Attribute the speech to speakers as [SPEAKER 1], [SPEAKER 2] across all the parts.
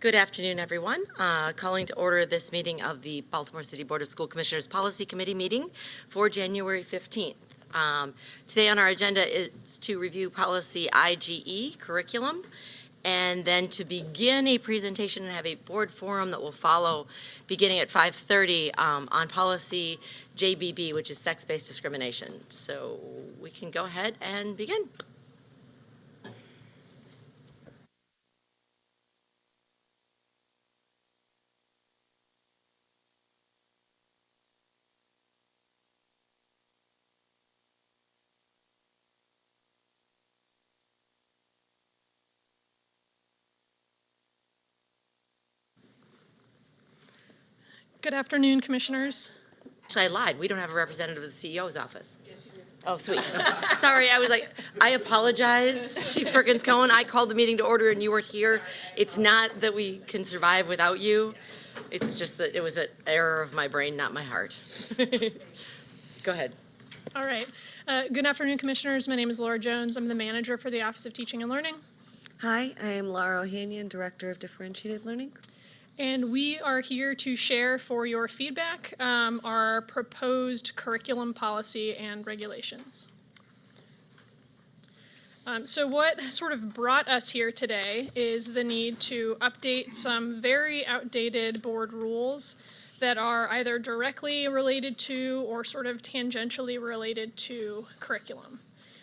[SPEAKER 1] Good afternoon, everyone. Calling to order this meeting of the Baltimore City Board of School Commissioners Policy Committee meeting for January 15th. Today on our agenda is to review policy IGE curriculum, and then to begin a presentation and have a board forum that will follow beginning at 5:30 on policy JBB, which is sex-based discrimination. So we can go ahead and begin.
[SPEAKER 2] Good afternoon, Commissioners.
[SPEAKER 1] Actually, I lied. We don't have a representative of the CEO's office. Yes, you do. Oh, sweet. Sorry, I was like, I apologize, Chief Perkins Cohen. I called the meeting to order and you were here. It's not that we can survive without you. It's just that it was an error of my brain, not my heart. Go ahead.
[SPEAKER 2] All right. Good afternoon, Commissioners. My name is Laura Jones. I'm the manager for the Office of Teaching and Learning.
[SPEAKER 3] Hi, I am Laura Ohanian, Director of Differentiated Learning.
[SPEAKER 2] And we are here to share for your feedback our proposed curriculum policy and regulations. So what sort of brought us here today is the need to update some very outdated board rules that are either directly related to or sort of tangentially related to curriculum.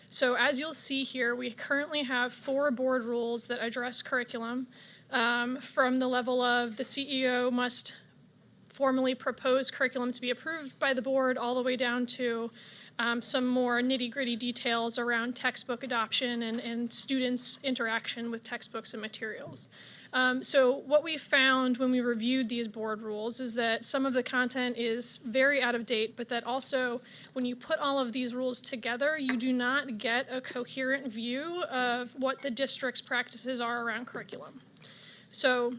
[SPEAKER 2] So as you'll see here, we currently have 4 board rules that address curriculum. From the level of the CEO must formally propose curriculum to be approved by the board, all the way down to some more nitty-gritty details around textbook adoption and students' interaction with textbooks and materials. So what we found when we reviewed these board rules is that some of the content is very out of date, but that also when you put all of these rules together, you do not get a coherent view of what the district's practices are around curriculum. So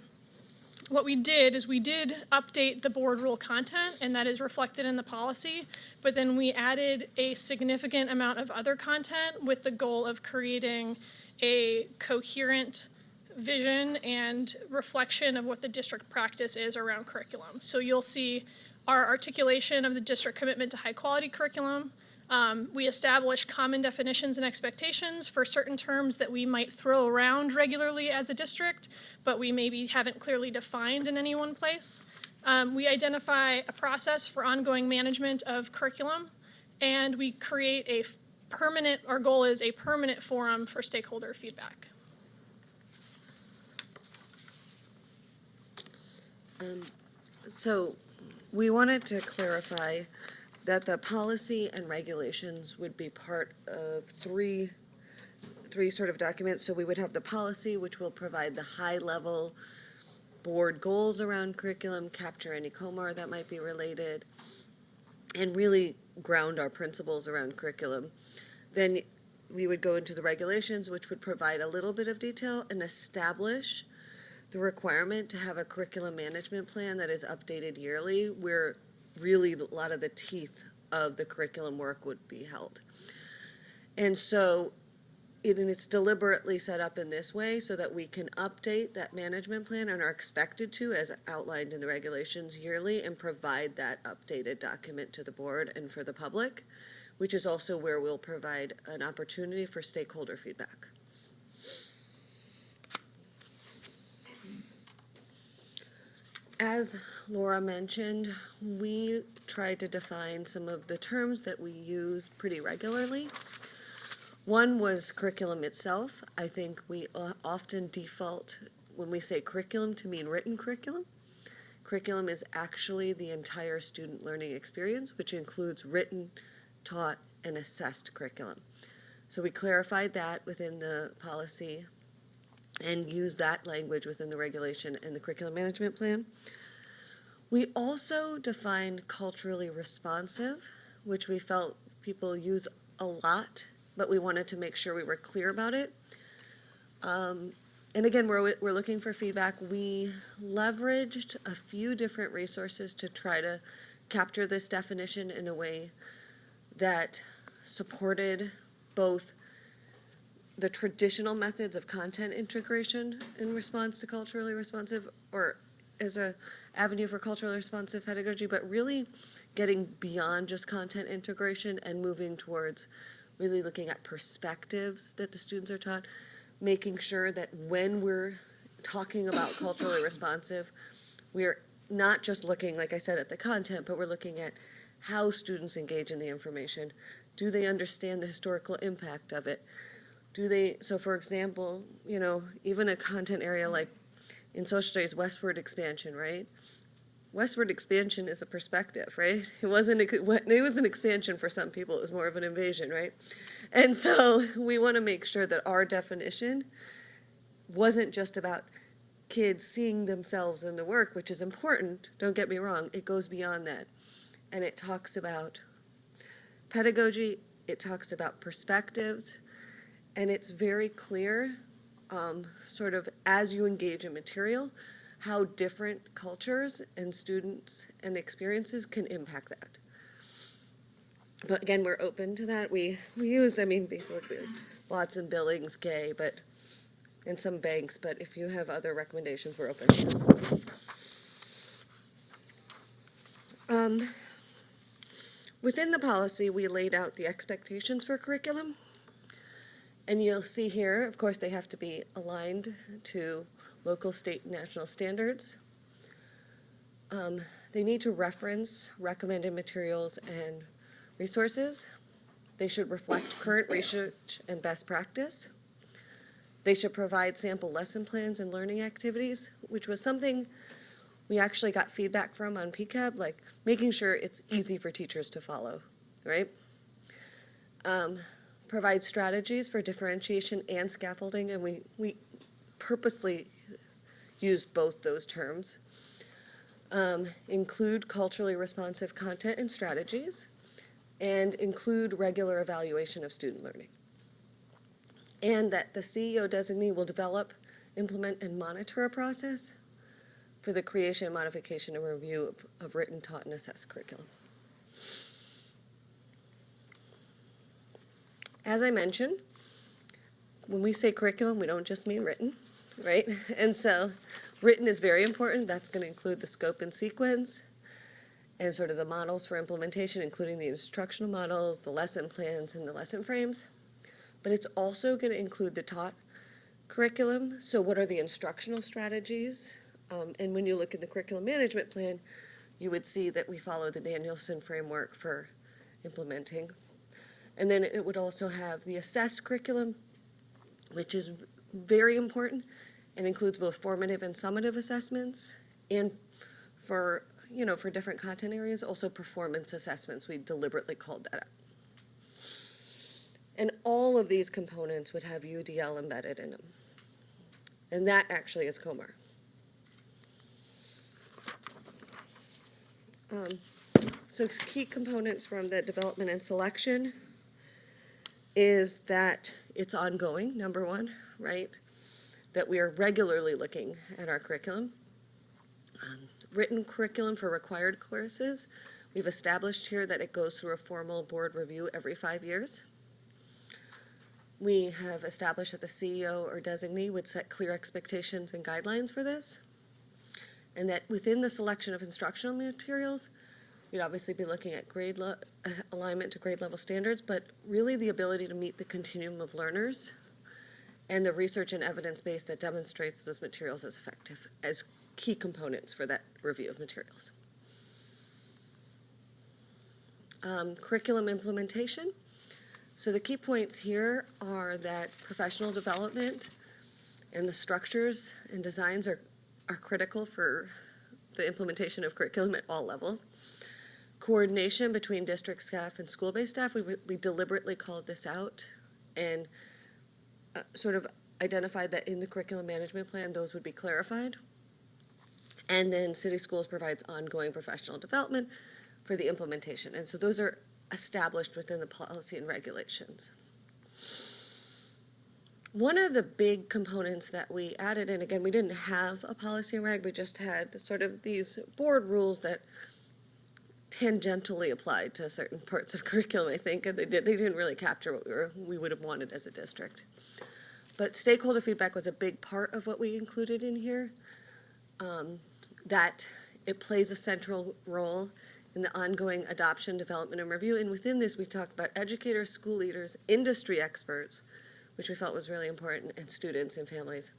[SPEAKER 2] what we did is we did update the board rule content, and that is reflected in the policy, but then we added a significant amount of other content with the goal of creating a coherent vision and reflection of what the district practice is around curriculum. So you'll see our articulation of the district commitment to high quality curriculum. We establish common definitions and expectations for certain terms that we might throw around regularly as a district, but we maybe haven't clearly defined in any one place. We identify a process for ongoing management of curriculum, and we create our goal is a permanent forum for stakeholder feedback.
[SPEAKER 3] So we wanted to clarify that the policy and regulations would be part of three sort of documents. So we would have the policy, which will provide the high-level board goals around curriculum, capture any COMAR that might be related, and really ground our principles around curriculum. Then we would go into the regulations, which would provide a little bit of detail and establish the requirement to have a curriculum management plan that is updated yearly, where really a lot of the teeth of the curriculum work would be held. And so it's deliberately set up in this way so that we can update that management plan and are expected to, as outlined in the regulations, yearly, and provide that updated document to the board and for the public, which is also where we'll provide an opportunity for stakeholder feedback. As Laura mentioned, we tried to define some of the terms that we use pretty regularly. One was curriculum itself. I think we often default when we say curriculum to mean written curriculum. Curriculum is actually the entire student learning experience, which includes written, taught, and assessed curriculum. So we clarified that within the policy and use that language within the regulation and the curriculum management plan. We also defined culturally responsive, which we felt people use a lot, but we wanted to make sure we were clear about it. And again, we're looking for feedback. We leveraged a few different resources to try to capture this definition in a way that supported both the traditional methods of content integration in response to culturally responsive, or as a avenue for culturally responsive pedagogy, but really getting beyond just content integration and moving towards really looking at perspectives that the students are taught, making sure that when we're talking about culturally responsive, we're not just looking, like I said, at the content, but we're looking at how students engage in the information. Do they understand the historical impact of it? So for example, even a content area like in social studies, westward expansion, right? Westward expansion is a perspective, right? It was an expansion for some people, it was more of an invasion, right? And so we want to make sure that our definition wasn't just about kids seeing themselves in the work, which is important, don't get me wrong, it goes beyond that. And it talks about pedagogy, it talks about perspectives, and it's very clear, sort of as you engage in material, how different cultures and students and experiences can impact that. But again, we're open to that. We use, basically Watson, Billings, Gay, and some banks, but if you have other recommendations, we're open to them. Within the policy, we laid out the expectations for curriculum. And you'll see here, of course, they have to be aligned to local, state, and national standards. They need to reference recommended materials and resources. They should reflect current research and best practice. They should provide sample lesson plans and learning activities, which was something we actually got feedback from on PCAB, like making sure it's easy for teachers to follow, right? Provide strategies for differentiation and scaffolding, and we purposely used both those terms. Include culturally responsive content and strategies, and include regular evaluation of student learning. And that the CEO designee will develop, implement, and monitor a process for the creation, modification, and review of written, taught, and assessed curriculum. As I mentioned, when we say curriculum, we don't just mean written, right? And so written is very important. That's going to include the scope and sequence and sort of the models for implementation, including the instructional models, the lesson plans, and the lesson frames. But it's also going to include the taught curriculum. So what are the instructional strategies? And when you look at the curriculum management plan, you would see that we follow the Danielson framework for implementing. And then it would also have the assessed curriculum, which is very important and includes both formative and summative assessments. And for different content areas, also performance assessments. We deliberately called that out. And all of these components would have UDL embedded in them. And that actually is COMAR. So key components from the development and selection is that it's ongoing, number one, right? That we are regularly looking at our curriculum. Written curriculum for required courses, we've established here that it goes through a formal board review every 5 years. We have established that the CEO or designee would set clear expectations and guidelines for this, and that within the selection of instructional materials, we'd obviously be looking at alignment to grade level standards, but really the ability to meet the continuum of learners and the research and evidence base that demonstrates those materials as effective as key components for that review of materials. Curriculum implementation. So the key points here are that professional development and the structures and designs are critical for the implementation of curriculum at all levels. Coordination between district staff and school-based staff, we deliberately called this out and sort of identified that in the curriculum management plan, those would be clarified. And then City Schools provides ongoing professional development for the implementation. And so those are established within the policy and regulations. One of the big components that we added, and again, we didn't have a policy and reg, we just had sort of these board rules that tangentially applied to certain parts of curriculum, I think, and they didn't really capture what we would have wanted as a district. But stakeholder feedback was a big part of what we included in here. That it plays a central role in the ongoing adoption, development, and review. And within this, we talked about educators, school leaders, industry experts, which we felt was really important, and students and families.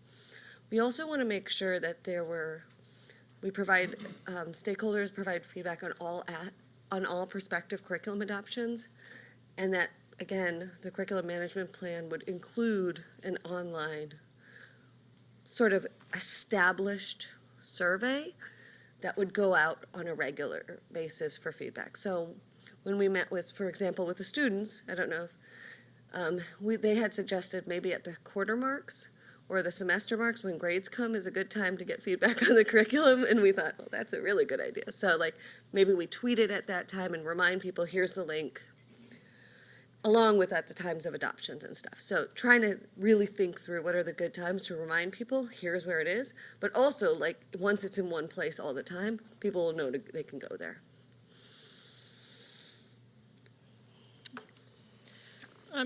[SPEAKER 3] We also want to make sure that stakeholders provide feedback on all prospective curriculum adoptions, and that, again, the curriculum management plan would include an online sort of established survey that would go out on a regular basis for feedback. So when we met with, for example, with the students, I don't know if they had suggested maybe at the quarter marks or the semester marks when grades come is a good time to get feedback on the curriculum, and we thought, well, that's a really good idea. So like maybe we tweet it at that time and remind people, here's the link, along with at the times of adoptions and stuff. So trying to really think through what are the good times to remind people, here's where it is, but also like once it's in one place all the time, people will know they can go there.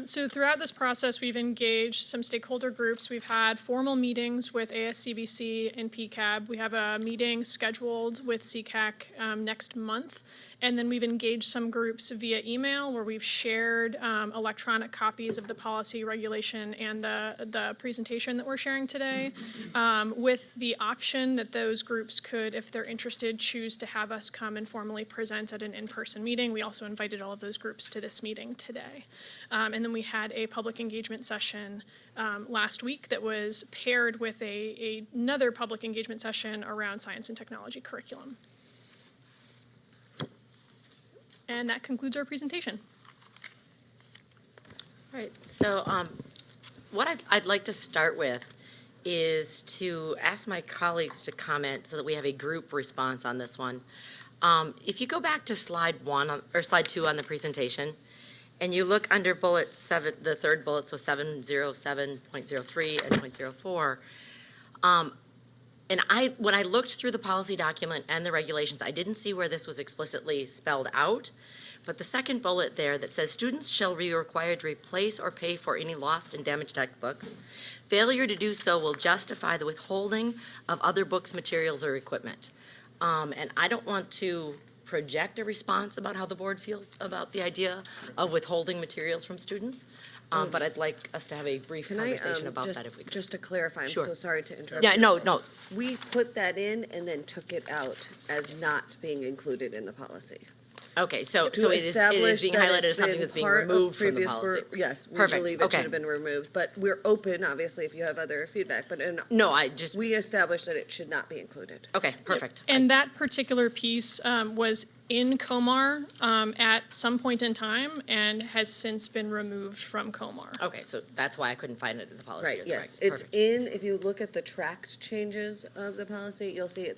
[SPEAKER 2] So throughout this process, we've engaged some stakeholder groups. We've had formal meetings with ASCBC and PCAB. We have a meeting scheduled with CCAC next month. And then we've engaged some groups via email where we've shared electronic copies of the policy, regulation, and the presentation that we're sharing today, with the option that those groups could, if they're interested, choose to have us come and formally present at an in-person meeting. We also invited all of those groups to this meeting today. And then we had a public engagement session last week that was paired with another public engagement session around science and technology curriculum. And that concludes our presentation.
[SPEAKER 1] All right, so what I'd like to start with is to ask my colleagues to comment so that we have a group response on this one. If you go back to slide 2 on the presentation, and you look under bullet 7, the third bullet, so 707.03 and 0.04, and when I looked through the policy document and the regulations, I didn't see where this was explicitly spelled out. But the second bullet there that says students shall be required to replace or pay for any lost and damaged textbooks. Failure to do so will justify the withholding of other books, materials, or equipment. And I don't want to project a response about how the board feels about the idea of withholding materials from students. But I'd like us to have a brief conversation about that if we could.
[SPEAKER 3] Just to clarify, I'm
[SPEAKER 1] Sure.
[SPEAKER 3] so sorry to interrupt.
[SPEAKER 1] Yeah, no.
[SPEAKER 3] We put that in and then took it out as not being included in the policy.
[SPEAKER 1] Okay, so
[SPEAKER 3] To
[SPEAKER 1] it is
[SPEAKER 3] establish
[SPEAKER 1] being
[SPEAKER 3] that
[SPEAKER 1] highlighted
[SPEAKER 3] it's
[SPEAKER 1] as something
[SPEAKER 3] been
[SPEAKER 1] that's being
[SPEAKER 3] part of
[SPEAKER 1] removed from the
[SPEAKER 3] previous
[SPEAKER 1] policy.
[SPEAKER 3] Yes, we
[SPEAKER 1] Perfect,
[SPEAKER 3] believe it
[SPEAKER 1] okay.
[SPEAKER 3] should have been removed, but we're open, obviously, if you have other feedback, but
[SPEAKER 1] No, I just,
[SPEAKER 3] we established that it should not be included.
[SPEAKER 1] okay, perfect.
[SPEAKER 2] And that particular piece was in COMAR at some point in time and has since been removed from COMAR.
[SPEAKER 1] Okay, so that's why I couldn't find it in the policy.
[SPEAKER 3] Right,
[SPEAKER 1] You're
[SPEAKER 3] yes,
[SPEAKER 1] correct.
[SPEAKER 3] it's
[SPEAKER 1] Perfect.
[SPEAKER 3] in, if you look at the tracked changes of the policy, you'll see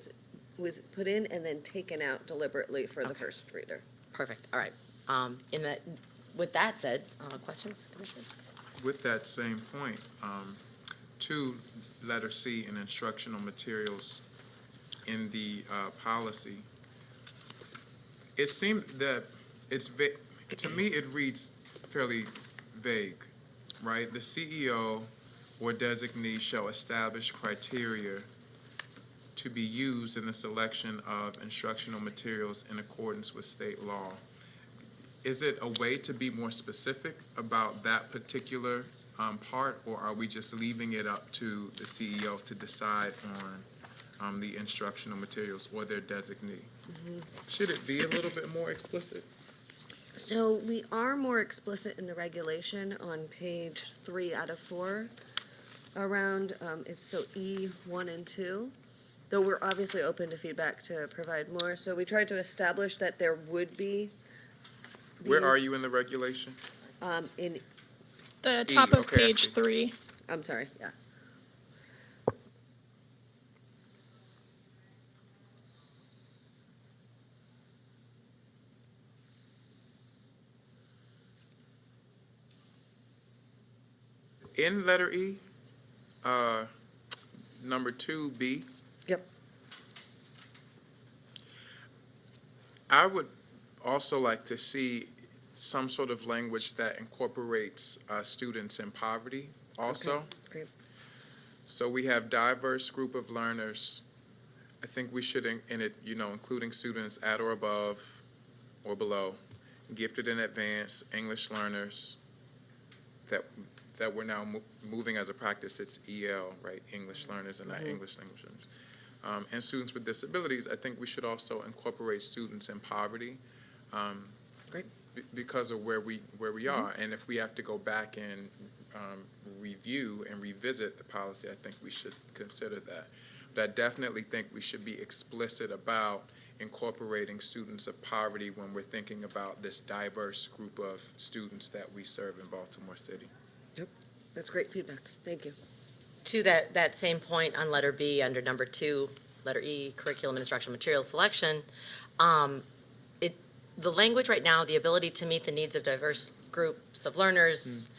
[SPEAKER 3] was put in and then taken out deliberately for the
[SPEAKER 1] Okay.
[SPEAKER 3] first reader.
[SPEAKER 1] Perfect, all right. With that said, questions, commissioners?
[SPEAKER 4] With that same point, to letter C in instructional materials in the policy, it seemed that to me, it reads fairly vague, right? The CEO or designee shall establish criteria to be used in the selection of instructional materials in accordance with state law. Is it a way to be more specific about that particular part, or are we just leaving it up to the CEO to decide on the instructional materials or their designee? Should it be a little bit more explicit?
[SPEAKER 3] So we are more explicit in the regulation on page 3 out of 4 around, it's so E1 and 2, though we're obviously open to feedback to provide more. So we tried to establish that there would be
[SPEAKER 4] Where are
[SPEAKER 3] these,
[SPEAKER 4] you in the regulation?
[SPEAKER 3] in,
[SPEAKER 2] The top of
[SPEAKER 4] okay, I
[SPEAKER 2] page
[SPEAKER 4] see.
[SPEAKER 2] 3.
[SPEAKER 3] I'm sorry, yeah.
[SPEAKER 4] In letter E, number 2B.
[SPEAKER 3] Yep.
[SPEAKER 4] I would also like to see some sort of language that incorporates students in poverty also.
[SPEAKER 3] Great.
[SPEAKER 4] So we have diverse group of learners. I think we should, in it, including students at or above or below, gifted in advance, English learners, that we're now moving as a practice, it's EL, right? English learners and not English language learners. And students with disabilities, I think we should also incorporate students in poverty.
[SPEAKER 3] Great.
[SPEAKER 4] Because of where we are. And if we have to go back and review and revisit the policy, I think we should consider that. But I definitely think we should be explicit about incorporating students of poverty when we're thinking about this diverse group of students that we serve in Baltimore City.
[SPEAKER 3] That's great feedback. Thank you.
[SPEAKER 1] To that same point on letter B, under number 2, letter E, curriculum and instructional material selection, the language right now, the ability to meet the needs of diverse groups of learners,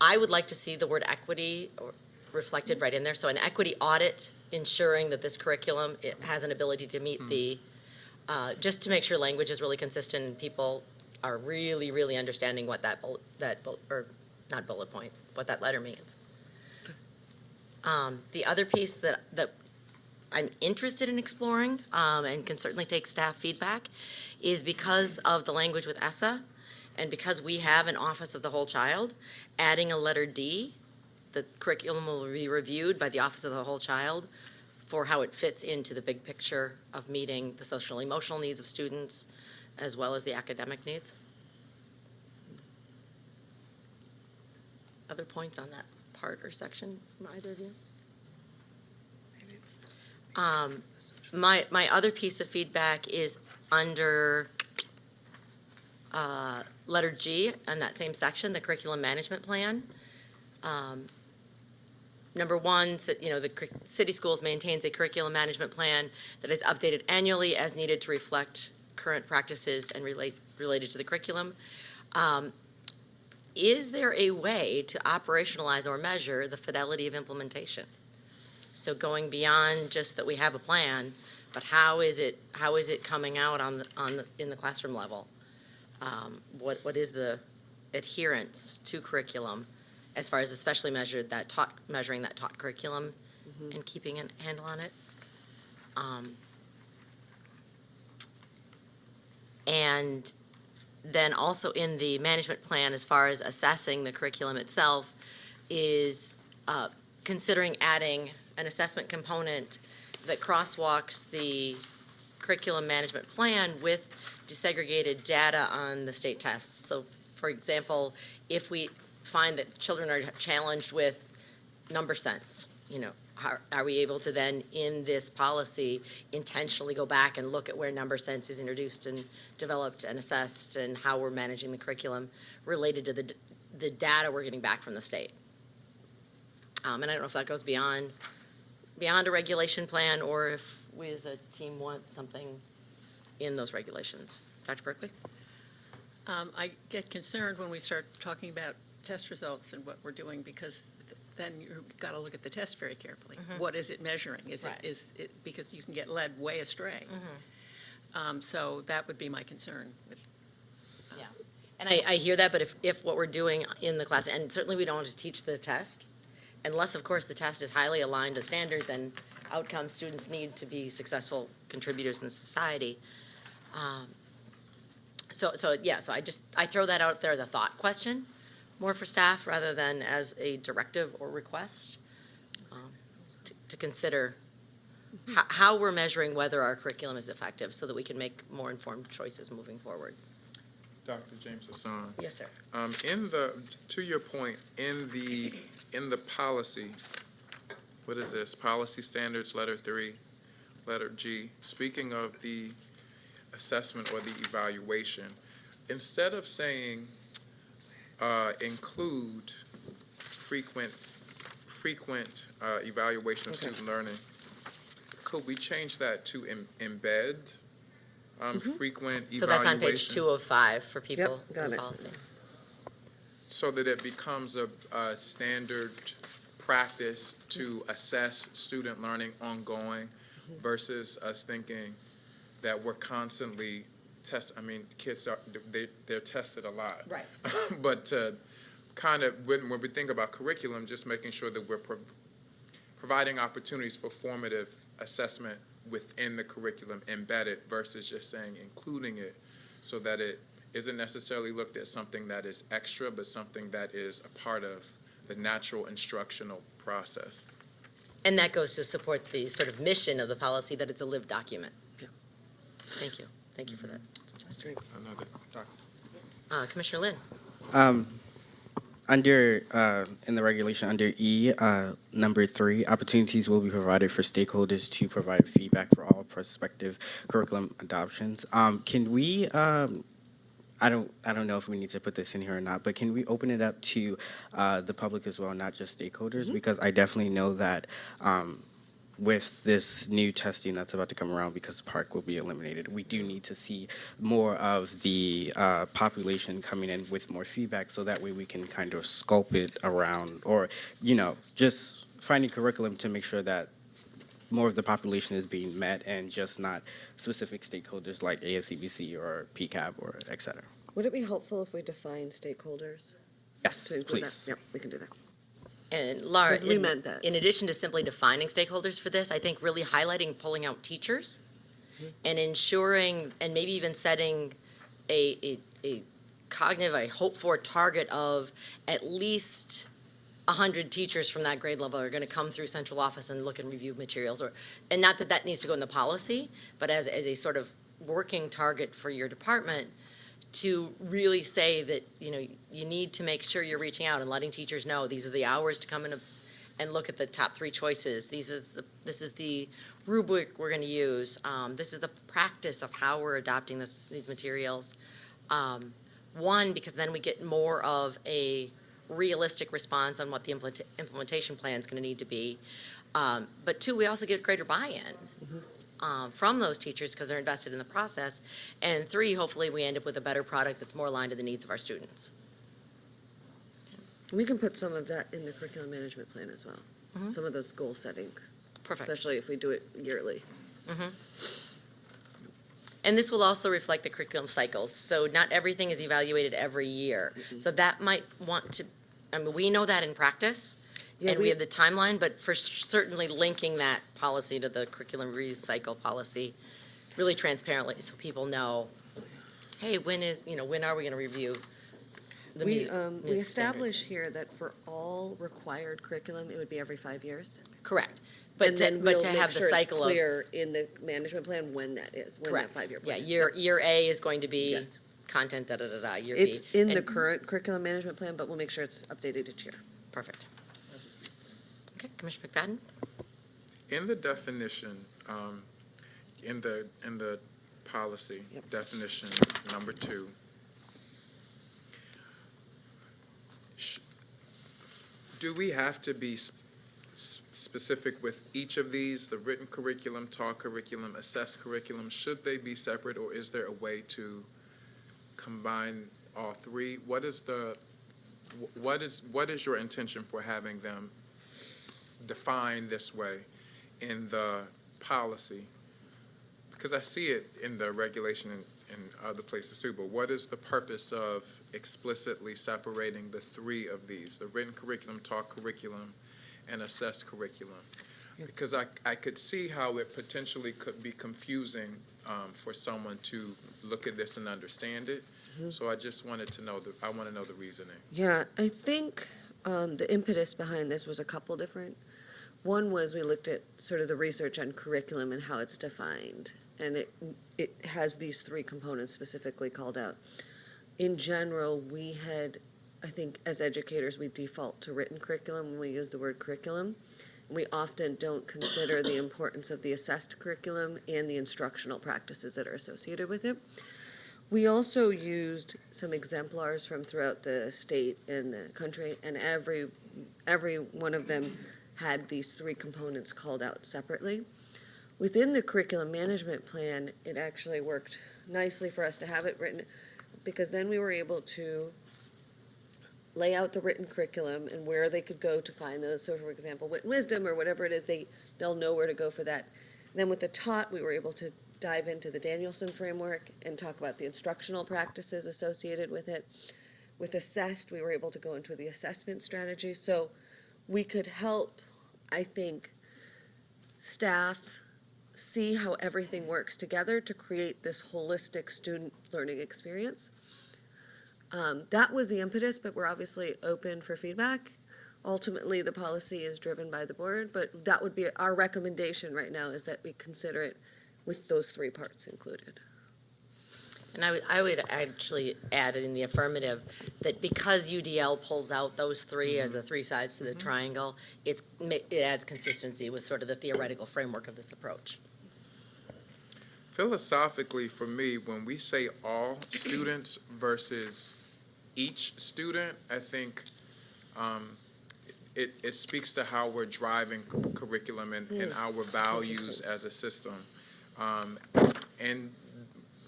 [SPEAKER 1] I would like to see the word equity reflected right in there. So an equity audit, ensuring that this curriculum, it has an ability to meet the, just to make sure language is really consistent and people are really, really understanding what not bullet point, what that letter means. The other piece that I'm interested in exploring, and can certainly take staff feedback, is because of the language with ESSA, and because we have an Office of the Whole Child, adding a letter D, the curriculum will be reviewed by the Office of the Whole Child for how it fits into the big picture of meeting the social and emotional needs of students, as well as the academic needs. Other points on that part or section from either of you? My other piece of feedback is under letter G in that same section, the curriculum management plan. Number 1, the city schools maintains a curriculum management plan that is updated annually as needed to reflect current practices and related to the curriculum. Is there a way to operationalize or measure the fidelity of implementation? So going beyond just that we have a plan, but how is it coming out in the classroom level? What is the adherence to curriculum, as far as especially measuring that taught curriculum and keeping a handle on it? And then also in the management plan, as far as assessing the curriculum itself, is considering adding an assessment component that crosswalks the curriculum management plan with desegregated data on the state tests. So, for example, if we find that children are challenged with number sense, are we able to then, in this policy, intentionally go back and look at where number sense is introduced and developed and assessed, and how we're managing the curriculum related to the data we're getting back from the state? And I don't know if that goes beyond a regulation plan, or if we as a team want something in those regulations. Dr. Berkeley?
[SPEAKER 5] I get concerned when we start talking about test results and what we're doing, because then you've got to look at the test very carefully. What is it measuring? Is it because you can get led way astray. So that would be my concern with.
[SPEAKER 1] Yeah, and I hear that, but if what we're doing in the class, and certainly we don't want to teach the test, unless, of course, the test is highly aligned to standards and outcomes students need to be successful contributors in society. So I throw that out there as a thought question, more for staff rather than as a directive or request, to consider how we're measuring whether our curriculum is effective, so that we can make more informed choices moving forward.
[SPEAKER 4] Dr. James Hassan.
[SPEAKER 1] Yes, sir.
[SPEAKER 4] To your point, in the policy, what is this? Policy standards, letter 3, letter G. Speaking of the assessment or the evaluation, instead of saying include frequent evaluation of student learning, could we change that to embed frequent evaluation?
[SPEAKER 1] So that's on page 2 of 5 for people
[SPEAKER 3] got
[SPEAKER 1] in
[SPEAKER 3] it.
[SPEAKER 1] policy.
[SPEAKER 4] So that it becomes a standard practice to assess student learning ongoing, versus us thinking that we're constantly kids they're tested a lot.
[SPEAKER 1] Right.
[SPEAKER 4] But kind of, when we think about curriculum, just making sure that we're providing opportunities for formative assessment within the curriculum embedded versus just saying including it, so that it isn't necessarily looked at something that is extra, but something that is a part of the natural instructional process.
[SPEAKER 1] And that goes to support the sort of mission of the policy, that it's a lived document.
[SPEAKER 3] Yeah.
[SPEAKER 1] Thank you. Thank you for that.
[SPEAKER 4] Another,
[SPEAKER 1] Commissioner Lin.
[SPEAKER 6] In the regulation under E, number 3, opportunities will be provided for stakeholders to provide feedback for all prospective curriculum adoptions. Can we, I don't know if we need to put this in here or not, but can we open it up to the public as well, not just stakeholders? Because I definitely know that with this new testing that's about to come around, because Park will be eliminated, we do need to see more of the population coming in with more feedback, so that way we can kind of sculpt it around, or, just finding curriculum to make sure that more of the population is being met and just not specific stakeholders like ASCBC or PCAB or et cetera.
[SPEAKER 3] Would it be helpful if we define stakeholders?
[SPEAKER 6] Yes,
[SPEAKER 3] To include that?
[SPEAKER 6] please.
[SPEAKER 3] Yep, we can do that.
[SPEAKER 1] And Laura,
[SPEAKER 3] 'Cause we meant that.
[SPEAKER 1] in addition to simply defining stakeholders for this, I think really highlighting, pulling out teachers and ensuring, and maybe even setting a cognitive, a hope-for target of at least 100 teachers from that grade level are going to come through central office and look and review materials, and not that that needs to go in the policy, but as a sort of working target for your department, to really say that, you need to make sure you're reaching out and letting teachers know these are the hours to come in and look at the top 3 choices. This is the rubric we're going to use. This is the practice of how we're adopting these materials. One, because then we get more of a realistic response on what the implementation plan is going to need to be. But 2, we also get greater buy-in from those teachers because they're invested in the process. And 3, hopefully we end up with a better product that's more aligned to the needs of our students.
[SPEAKER 3] We can put some of that in the curriculum management plan as well.
[SPEAKER 1] Mhm.
[SPEAKER 3] Some of those goal setting,
[SPEAKER 1] Perfect.
[SPEAKER 3] especially if we do it yearly.
[SPEAKER 1] And this will also reflect the curriculum cycles. So not everything is evaluated every year. So that might want to, we know that in practice,
[SPEAKER 3] Yeah,
[SPEAKER 1] and we have the timeline, but for certainly linking that policy to the curriculum review cycle policy really transparently, so people know, hey, when are we going to review the
[SPEAKER 3] We
[SPEAKER 1] music standards?
[SPEAKER 3] establish here that for all required curriculum, it would be every 5 years.
[SPEAKER 1] Correct.
[SPEAKER 3] And then
[SPEAKER 1] But
[SPEAKER 3] we'll
[SPEAKER 1] to
[SPEAKER 3] make
[SPEAKER 1] have the
[SPEAKER 3] sure it's
[SPEAKER 1] cycle of,
[SPEAKER 3] clear in the management plan when that is, when that
[SPEAKER 1] correct.
[SPEAKER 3] 5-year
[SPEAKER 1] Yeah,
[SPEAKER 3] plan is.
[SPEAKER 1] year A is going to be
[SPEAKER 3] Yes.
[SPEAKER 1] content, da-da-da-da, year B.
[SPEAKER 3] It's in the
[SPEAKER 1] and-
[SPEAKER 3] current curriculum management plan, but we'll make sure it's updated each year.
[SPEAKER 1] Perfect. Okay, Commissioner McFadden?
[SPEAKER 4] in the definition, in the policy,
[SPEAKER 3] Yep.
[SPEAKER 4] definition number 2, do we have to be specific with each of these, the written curriculum, taught curriculum, assessed curriculum? Should they be separate, or is there a way to combine all 3? What is your intention for having them defined this way in the policy? Because I see it in the regulation in other places too, but what is the purpose of explicitly separating the 3 of these, the written curriculum, taught curriculum, and assessed curriculum? Because I could see how it potentially could be confusing for someone to look at this and understand it. So I just wanted to know, I want to know the reasoning.
[SPEAKER 3] Yeah, I think the impetus behind this was a couple different. One was we looked at sort of the research on curriculum and how it's defined, and it has these 3 components specifically called out. In general, we had, I think, as educators, we default to written curriculum when we use the word curriculum. We often don't consider the importance of the assessed curriculum and the instructional practices that are associated with it. We also used some exemplars from throughout the state and the country, and every one of them had these 3 components called out separately. Within the curriculum management plan, it actually worked nicely for us to have it written, because then we were able to lay out the written curriculum and where they could go to find those. So for example, Wit and Wisdom or whatever it is, they'll know where to go for that. Then with the taught, we were able to dive into the Danielson framework and talk about the instructional practices associated with it. with assessed, we were able to go into the assessment strategy. So we could help, I think, staff see how everything works together to create this holistic student learning experience. That was the impetus, but we're obviously open for feedback. Ultimately, the policy is driven by the board, but that would be our recommendation right now, is that we consider it with those three parts included.
[SPEAKER 1] And I would actually add in the affirmative that because UDL pulls out those three as the three sides to the triangle, it adds consistency with sort of the theoretical framework of this approach.
[SPEAKER 4] Philosophically, for me, when we say all students versus each student, I think it speaks to how we're driving curriculum and our values as a system. And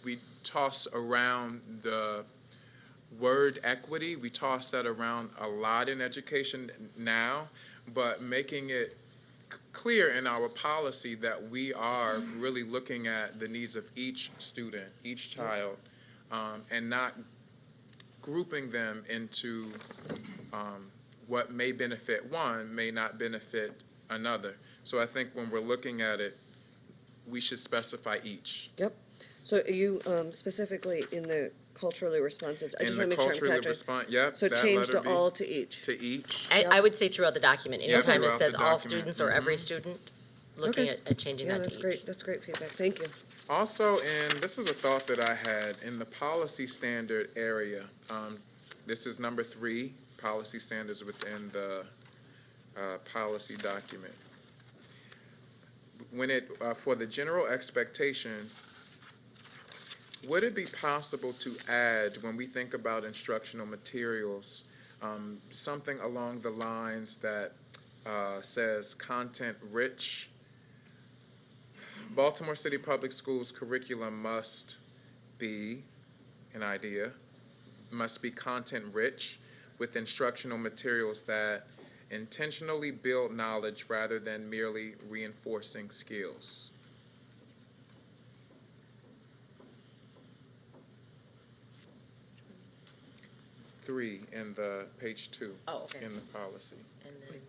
[SPEAKER 4] we toss around the word equity, we toss that around a lot in education now, but making it clear in our policy that we are really looking at the needs of each student, each child, and not grouping them into what may benefit one may not benefit another. So I think when we're looking at it, we should specify each.
[SPEAKER 3] So are you specifically in the culturally responsive, I just
[SPEAKER 4] In
[SPEAKER 3] want
[SPEAKER 4] the
[SPEAKER 3] to make sure I'm
[SPEAKER 4] culturally
[SPEAKER 3] catching.
[SPEAKER 4] responsive, yep,
[SPEAKER 3] So
[SPEAKER 4] that
[SPEAKER 3] change
[SPEAKER 4] letter
[SPEAKER 3] the
[SPEAKER 4] B
[SPEAKER 3] all to each.
[SPEAKER 4] to each.
[SPEAKER 1] I would say throughout the document,
[SPEAKER 4] Yeah,
[SPEAKER 1] anytime it
[SPEAKER 4] throughout
[SPEAKER 1] says
[SPEAKER 4] the
[SPEAKER 1] all
[SPEAKER 4] document.
[SPEAKER 1] students or every student, looking at changing
[SPEAKER 3] Yeah,
[SPEAKER 1] that
[SPEAKER 3] that's
[SPEAKER 1] to
[SPEAKER 3] great,
[SPEAKER 1] each.
[SPEAKER 3] that's great feedback, thank you.
[SPEAKER 4] Also, and this is a thought that I had in the policy standard area. This is number 3, policy standards within the policy document. When it, for the general expectations, would it be possible to add, when we think about instructional materials, something along the lines that says content rich? Baltimore City Public Schools curriculum must be, an idea, must be content rich with instructional materials that intentionally build knowledge rather than merely reinforcing skills. Three in the page 2
[SPEAKER 1] Oh, okay.
[SPEAKER 4] in the policy.
[SPEAKER 1] And then-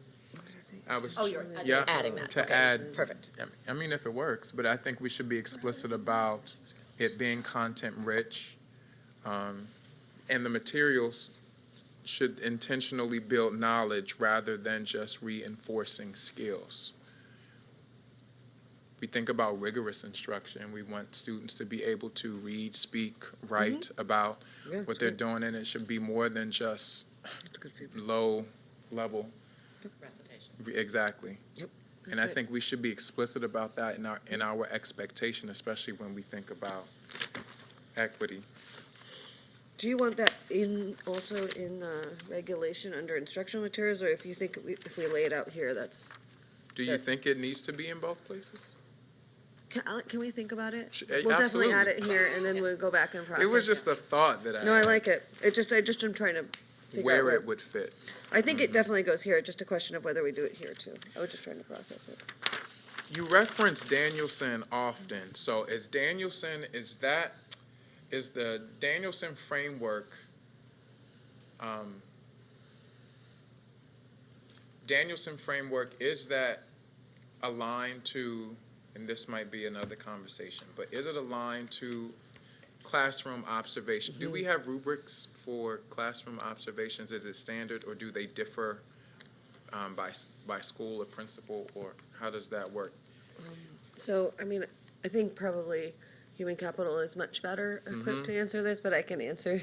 [SPEAKER 4] I was,
[SPEAKER 1] Oh, you're
[SPEAKER 4] yeah,
[SPEAKER 1] adding that.
[SPEAKER 4] to
[SPEAKER 1] Okay,
[SPEAKER 4] add,
[SPEAKER 1] perfect.
[SPEAKER 4] I mean, if it works, but I think we should be explicit about it being content rich. And the materials should intentionally build knowledge rather than just reinforcing skills. We think about rigorous instruction. We want students to be able to read, speak, write about
[SPEAKER 3] Yeah,
[SPEAKER 4] what they're doing, and it should be more than just
[SPEAKER 3] That's good feedback.
[SPEAKER 4] low level.
[SPEAKER 1] Recitation.
[SPEAKER 4] Exactly.
[SPEAKER 3] Yep.
[SPEAKER 4] And I
[SPEAKER 3] That's
[SPEAKER 4] think we should be explicit about that in our expectation, especially when we think about equity.
[SPEAKER 3] Do you want that in, also in regulation under instructional materials, or if you think, if we lay it out here, that's,
[SPEAKER 4] Do you think it needs to be in both places?
[SPEAKER 3] can we think about it?
[SPEAKER 4] Sh-
[SPEAKER 3] We'll definitely add
[SPEAKER 4] absolutely.
[SPEAKER 3] it here, and then we'll go back and process
[SPEAKER 4] It was just a thought that
[SPEAKER 3] No, I
[SPEAKER 4] had,
[SPEAKER 3] like it. I just am trying to figure out
[SPEAKER 4] where
[SPEAKER 3] where.
[SPEAKER 4] it would fit.
[SPEAKER 3] I think it definitely goes here, just a question of whether we do it here too. I was just trying to process it.
[SPEAKER 4] You reference Danielson often, so is the Danielson framework, is that aligned to, and this might be another conversation, but is it aligned to classroom observation? Do we have rubrics for classroom observations? Is it standard, or do they differ by school or principal, or how does that work?
[SPEAKER 3] So, I mean, I think probably human capital is much better equipped to answer this, but I can answer.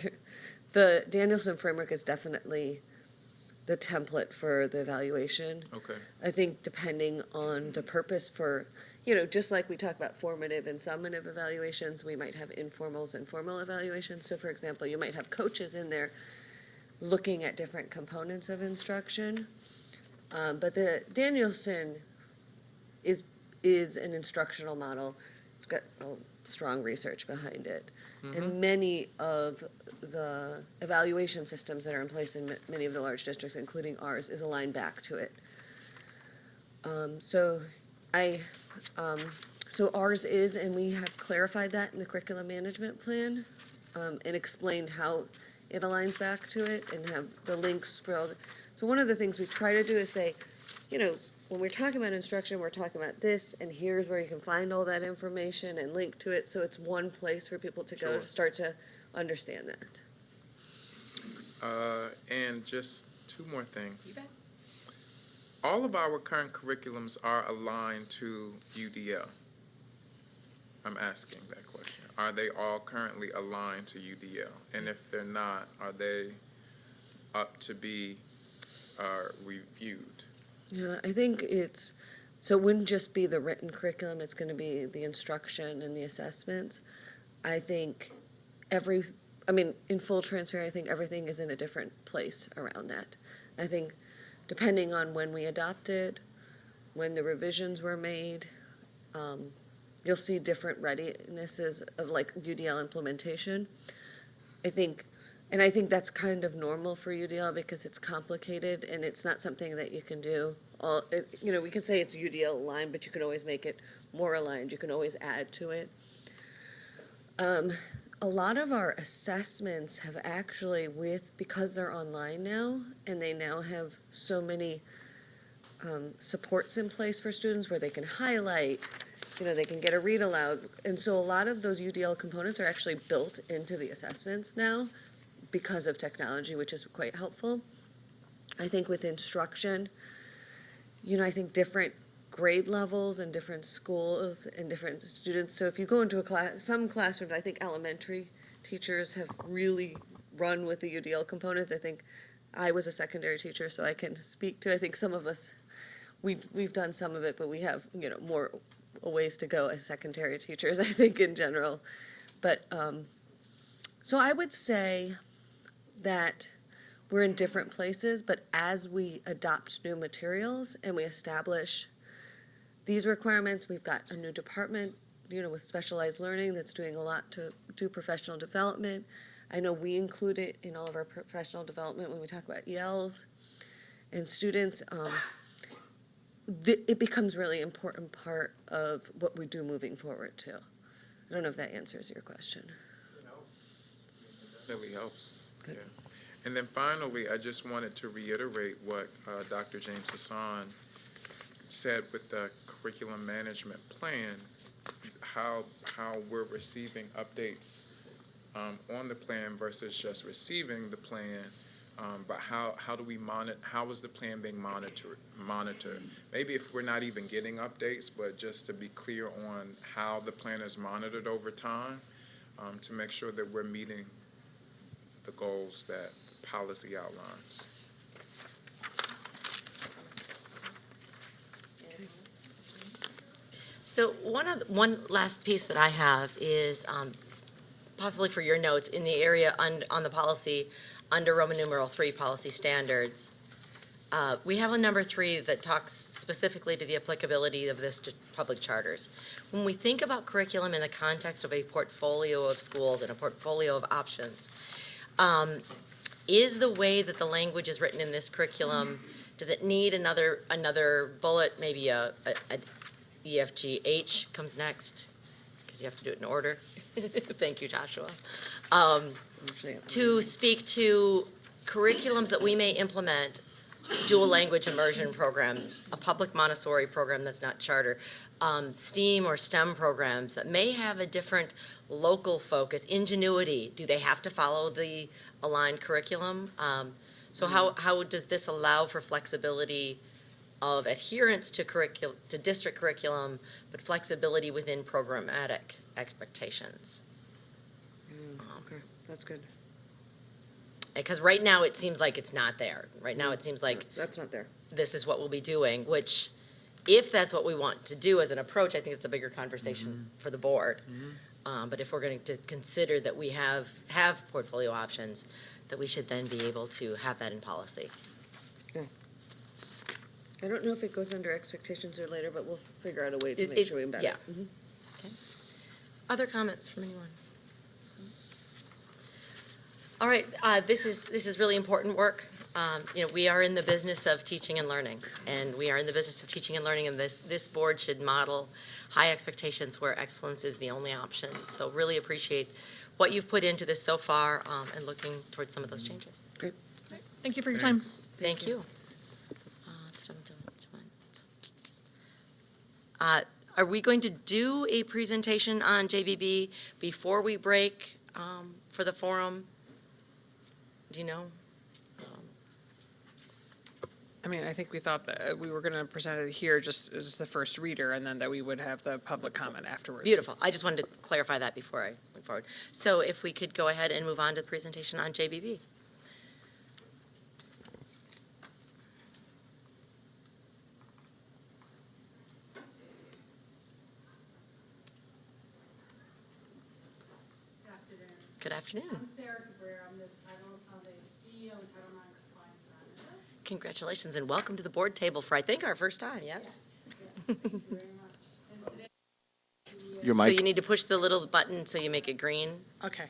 [SPEAKER 3] The Danielson framework is definitely the template for the evaluation.
[SPEAKER 4] Okay.
[SPEAKER 3] I think depending on the purpose for, just like we talk about formative and summative evaluations, we might have informals and formal evaluations. So for example, you might have coaches in there looking at different components of instruction. But the Danielson is an instructional model. It's got strong research behind it. And many of the evaluation systems that are in place in many of the large districts, including ours, is aligned back to it. So ours is, and we have clarified that in the curriculum management plan, and explained how it aligns back to it and have the links for all the, so one of the things we try to do is say, you know, when we're talking about instruction, we're talking about this, and here's where you can find all that information and link to it, so it's one place for people to go
[SPEAKER 4] Sure.
[SPEAKER 3] to start to understand that.
[SPEAKER 4] And just two more things.
[SPEAKER 1] You bet.
[SPEAKER 4] All of our current curriculums are aligned to UDL. I'm asking that question. Are they all currently aligned to UDL? And if they're not, are they up to be reviewed?
[SPEAKER 3] Yeah, I think it's, so it wouldn't just be the written curriculum, it's gonna be the instruction and the assessments. I think in full transparency, I think everything is in a different place around that. I think depending on when we adopted, when the revisions were made, you'll see different readinesses of like UDL implementation. I think that's kind of normal for UDL because it's complicated and it's not something that you can do. We can say it's UDL aligned, but you can always make it more aligned. You can always add to it. A lot of our assessments have actually because they're online now and they now have so many supports in place for students where they can highlight, they can get a read aloud. And so a lot of those UDL components are actually built into the assessments now because of technology, which is quite helpful. I think with instruction, I think different grade levels and different schools and different students. So if you go into a class, some classrooms, I think elementary teachers have really run with the UDL components. I think I was a secondary teacher, so I can speak to, I think some of us, we've done some of it, but we have, more ways to go as secondary teachers, I think, in general. But, so I would say that we're in different places, but as we adopt new materials and we establish these requirements, we've got a new department, with specialized learning that's doing a lot to do professional development. I know we include it in all of our professional development when we talk about ELs and students. It becomes really important part of what we do moving forward too. I don't know if that answers your question.
[SPEAKER 4] Really helps.
[SPEAKER 3] Good.
[SPEAKER 4] Yeah. And then finally, I just wanted to reiterate what Dr. James Hassan said with the curriculum management plan, how we're receiving updates on the plan versus just receiving the plan, but how do we monitor, how is the plan being monitored? Maybe if we're not even getting updates, but just to be clear on how the plan is monitored over time, to make sure that we're meeting the goals that the policy outlines.
[SPEAKER 1] So one last piece that I have is possibly for your notes in the area on the policy under Roman numeral 3 policy standards. We have a number 3 that talks specifically to the applicability of this to public charters. When we think about curriculum in the context of a portfolio of schools and a portfolio of options, is the way that the language is written in this curriculum, does it need another bullet, maybe a EFGH comes next, because you have to do it in order. Thank you, Joshua. To speak to curriculums that we may implement, dual language immersion programs, a public Montessori program that's not charter, STEAM or STEM programs that may have a different local focus, ingenuity, do they have to follow the aligned curriculum? So how does this allow for flexibility of adherence to district curriculum, but flexibility within programmatic expectations?
[SPEAKER 3] Okay, that's good.
[SPEAKER 1] Because right now, it seems like it's not there. Right now, it seems like
[SPEAKER 3] That's not there.
[SPEAKER 1] this is what we'll be doing, which, if that's what we want to do as an approach, I think it's a bigger conversation for the board. But if we're going to consider that we have portfolio options, that we should then be able to have that in policy.
[SPEAKER 3] I don't know if it goes under expectations or later, but we'll figure out a way to make
[SPEAKER 1] It-
[SPEAKER 3] sure we embed
[SPEAKER 1] yeah.
[SPEAKER 3] it. Mhm.
[SPEAKER 1] Other comments from anyone? All right, this is really important work. We are in the business of teaching and learning, and we are in the business of teaching and learning, and this board should model high expectations where excellence is the only option. So really appreciate what you've put into this so far, and looking towards some of those changes.
[SPEAKER 2] Thank you for your time.
[SPEAKER 1] Thank you. Are we going to do a presentation on JBB before we break for the forum? Do you know?
[SPEAKER 7] I mean, I think we thought that we were going to present it here just as the first reader, and then that we would have the public comment afterwards.
[SPEAKER 1] Beautiful. I just wanted to clarify that before I went forward. So if we could go ahead and move on to the presentation on JBB. Good afternoon.
[SPEAKER 8] I'm Sarah Cabrera. I'm the CEO and Title IX Compliance Manager.
[SPEAKER 1] Congratulations and welcome to the board table for, I think, our first time, yes?
[SPEAKER 8] Thank you very much. And today,
[SPEAKER 6] Your
[SPEAKER 1] So
[SPEAKER 6] mic.
[SPEAKER 1] you need to push the little button so you make it green.
[SPEAKER 8] okay.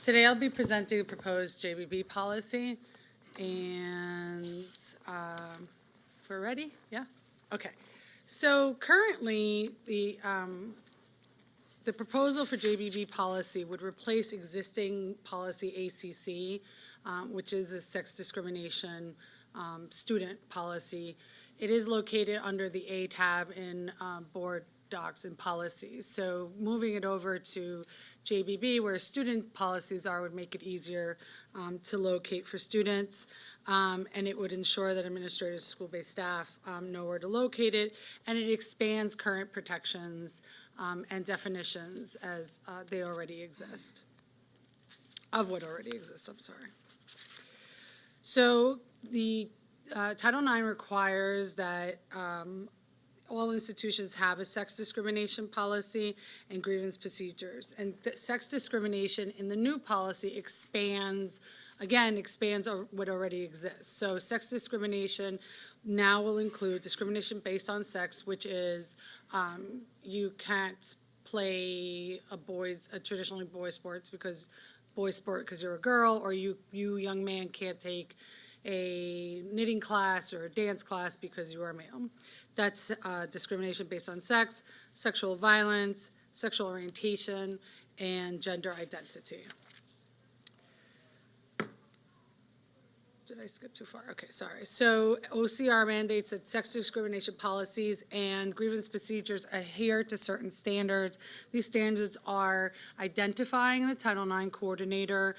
[SPEAKER 8] Today I'll be presenting the proposed JBB policy. And if we're ready, yes? Okay. So currently, the proposal for JBB policy would replace existing policy ACC, which is a sex discrimination student policy. It is located under the A tab in board docs and policies. So moving it over to JBB, where student policies are, would make it easier to locate for students. And it would ensure that administrators, school-based staff know where to locate it. And it expands current protections and definitions as they already exist, of what already exists, I'm sorry. So the Title IX requires that all institutions have a sex discrimination policy and grievance procedures. And sex discrimination in the new policy expands what already exists. So sex discrimination now will include discrimination based on sex, which is you can't play a traditionally boys sports because you're a girl, or you young man can't take a knitting class or a dance class because you are a male. That's discrimination based on sex, sexual violence, sexual orientation, and gender identity. Did I skip too far? Okay, sorry. So OCR mandates that sex discrimination policies and grievance procedures adhere to certain standards. These standards are identifying the Title IX coordinator,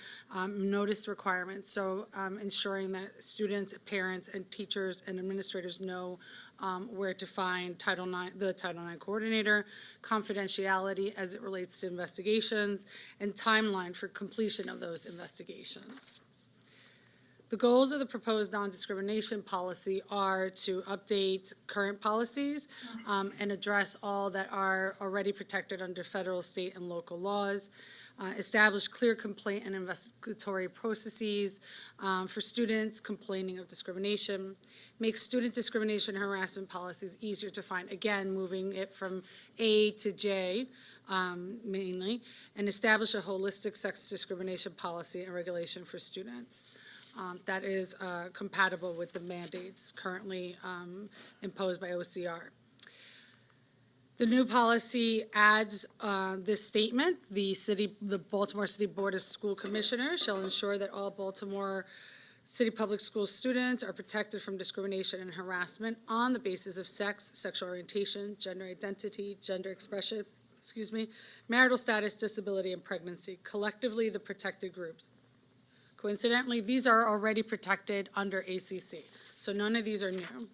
[SPEAKER 8] notice requirements, so ensuring that students, parents, and teachers and administrators know where to find the Title IX coordinator, confidentiality as it relates to investigations, and timeline for completion of those investigations. The goals of the proposed non-discrimination policy are to update current policies and address all that are already protected under federal, state, and local laws, establish clear complaint and investigatory processes for students complaining of discrimination, make student discrimination and harassment policies easier to find, again, moving it from A to J mainly, and establish a holistic sex discrimination policy and regulation for students. That is compatible with the mandates currently imposed by OCR. The new policy adds this statement: the Baltimore City Board of School Commissioners shall ensure that all Baltimore City Public School students are protected from discrimination and harassment on the basis of sex, sexual orientation, gender identity, gender expression, marital status, disability, and pregnancy, collectively the protected groups. Coincidentally, these are already protected under ACC, so none of these are new.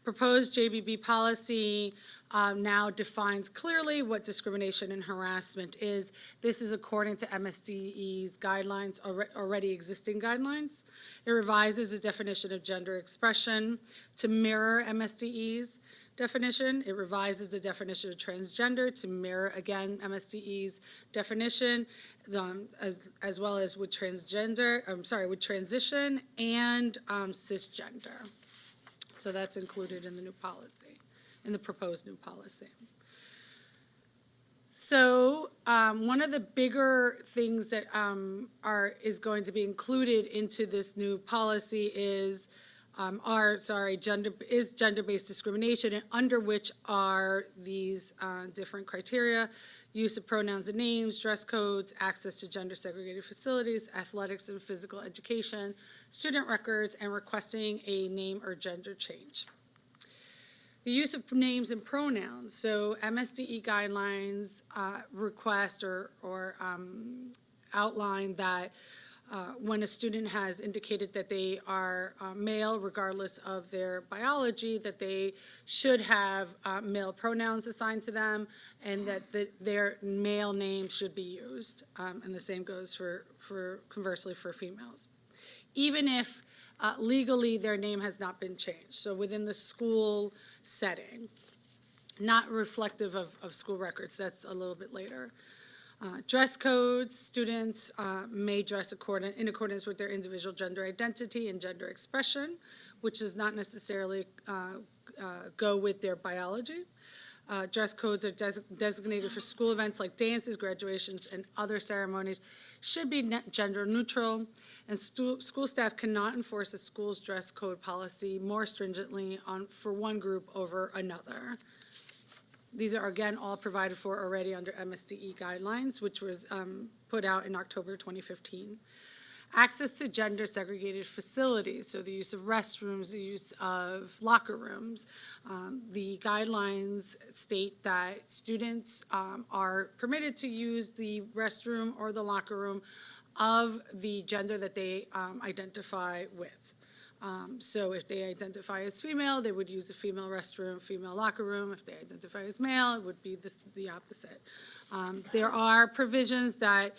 [SPEAKER 8] Proposed JBB policy now defines clearly what discrimination and harassment is. This is according to MSDE's guidelines, already existing guidelines. It revises the definition of gender expression to mirror MSDE's definition. It revises the definition of transgender to mirror, again, MSDE's definition, as well as with transition and cisgender. So that's included in the new policy, in the proposed new policy. So one of the bigger things that is going to be included into this new policy is gender-based discrimination, and under which are these different criteria: use of pronouns and names, dress codes, access to gender-segregated facilities, athletics and physical education, student records, and requesting a name or gender change. The use of names and pronouns. So MSDE guidelines request or outline that when a student has indicated that they are male, regardless of their biology, that they should have male pronouns assigned to them, and that their male name should be used. And the same goes for conversely for females. Even if legally their name has not been changed, so within the school setting, not reflective of school records, that's a little bit later. Dress codes, students may dress in accordance with their individual gender identity and gender expression, which does not necessarily go with their biology. Dress codes are designated for school events like dances, graduations, and other ceremonies, should be gender neutral, and school staff cannot enforce a school's dress code policy more stringently for one group over another. These are, again, all provided for already under MSDE guidelines, which was put out in October 2015. Access to gender-segregated facilities, so the use of restrooms, the use of locker rooms. The guidelines state that students are permitted to use the restroom or the locker room of the gender that they identify with. So if they identify as female, they would use a female restroom, female locker room. If they identify as male, it would be the opposite. There are provisions that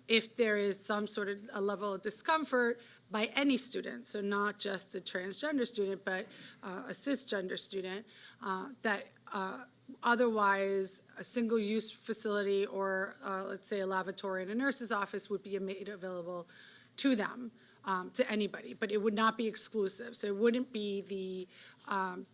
[SPEAKER 8] if there is some sort of a level of discomfort by any student, so not just a transgender student, but a cisgender student, that otherwise a single-use facility or, let's say, a lavatory in a nurse's office would be made available to them. To anybody, but it would not be exclusive. So it wouldn't be an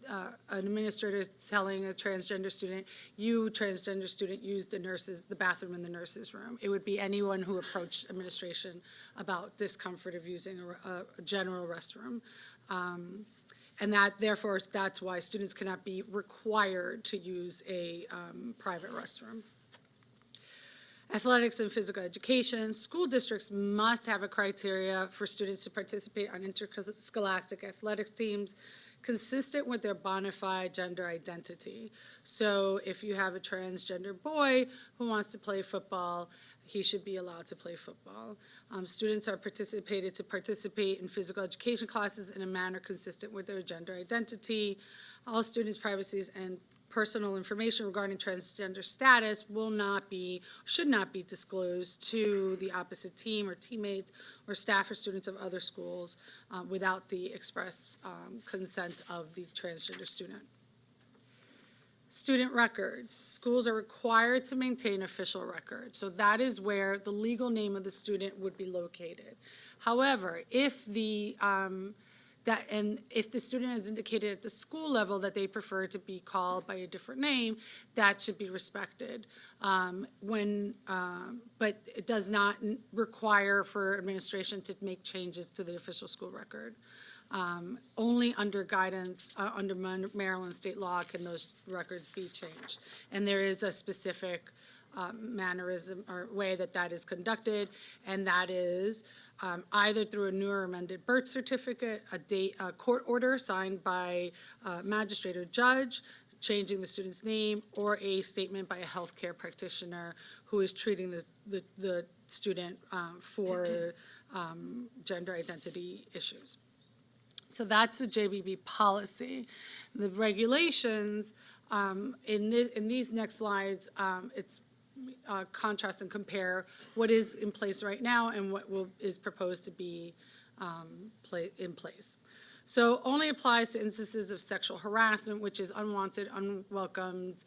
[SPEAKER 8] administrator telling a transgender student, you, transgender student, use the bathroom in the nurse's room. It would be anyone who approached administration about discomfort of using a general restroom. And therefore, that's why students cannot be required to use a private restroom. Athletics and physical education. School districts must have a criteria for students to participate on interscholastic athletics teams consistent with their bona fide gender identity. So if you have a transgender boy who wants to play football, he should be allowed to play football. Students are participated to participate in physical education classes in a manner consistent with their gender identity. All students' privacies and personal information regarding transgender status should not be disclosed to the opposite team or teammates or staff or students of other schools without the express consent of the transgender student. Student records. Schools are required to maintain official records, so that is where the legal name of the student would be located. However, if the student has indicated at the school level that they prefer to be called by a different name, that should be respected. But it does not require for administration to make changes to the official school record. Only under guidance, under Maryland state law can those records be changed. And there is a specific mannerism or way that is conducted, and that is either through a new or amended birth certificate, a court order signed by a magistrate or judge changing the student's name, or a statement by a healthcare practitioner who is treating the student for gender identity issues. So that's the JBB policy. The regulations, in these next slides, it's contrast and compare what is in place right now and what is proposed to be in place. So only applies to instances of sexual harassment, which is unwanted, unwelcomed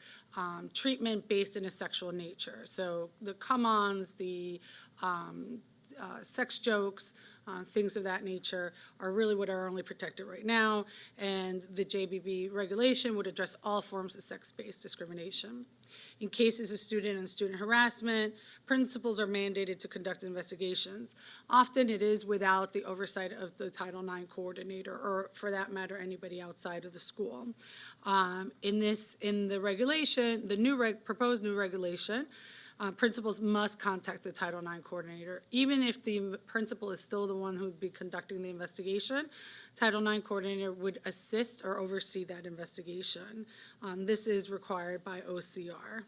[SPEAKER 8] treatment based in a sexual nature. So the come-ons, the sex jokes, things of that nature are really what are only protected right now, and the JBB regulation would address all forms of sex-based discrimination. In cases of student and student harassment, principals are mandated to conduct investigations. Often it is without the oversight of the Title IX coordinator, or for that matter, anybody outside of the school. In the regulation, the proposed new regulation, principals must contact the Title IX coordinator. Even if the principal is still the one who would be conducting the investigation, Title IX coordinator would assist or oversee that investigation. This is required by OCR.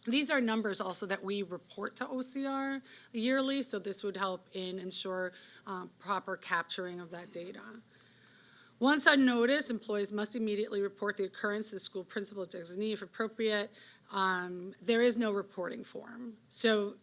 [SPEAKER 8] These are numbers also that we report to OCR yearly, so this would help in ensure proper capturing of that data. Once on notice, employees must immediately report the occurrence to the school principal designee if appropriate. There is no reporting form. So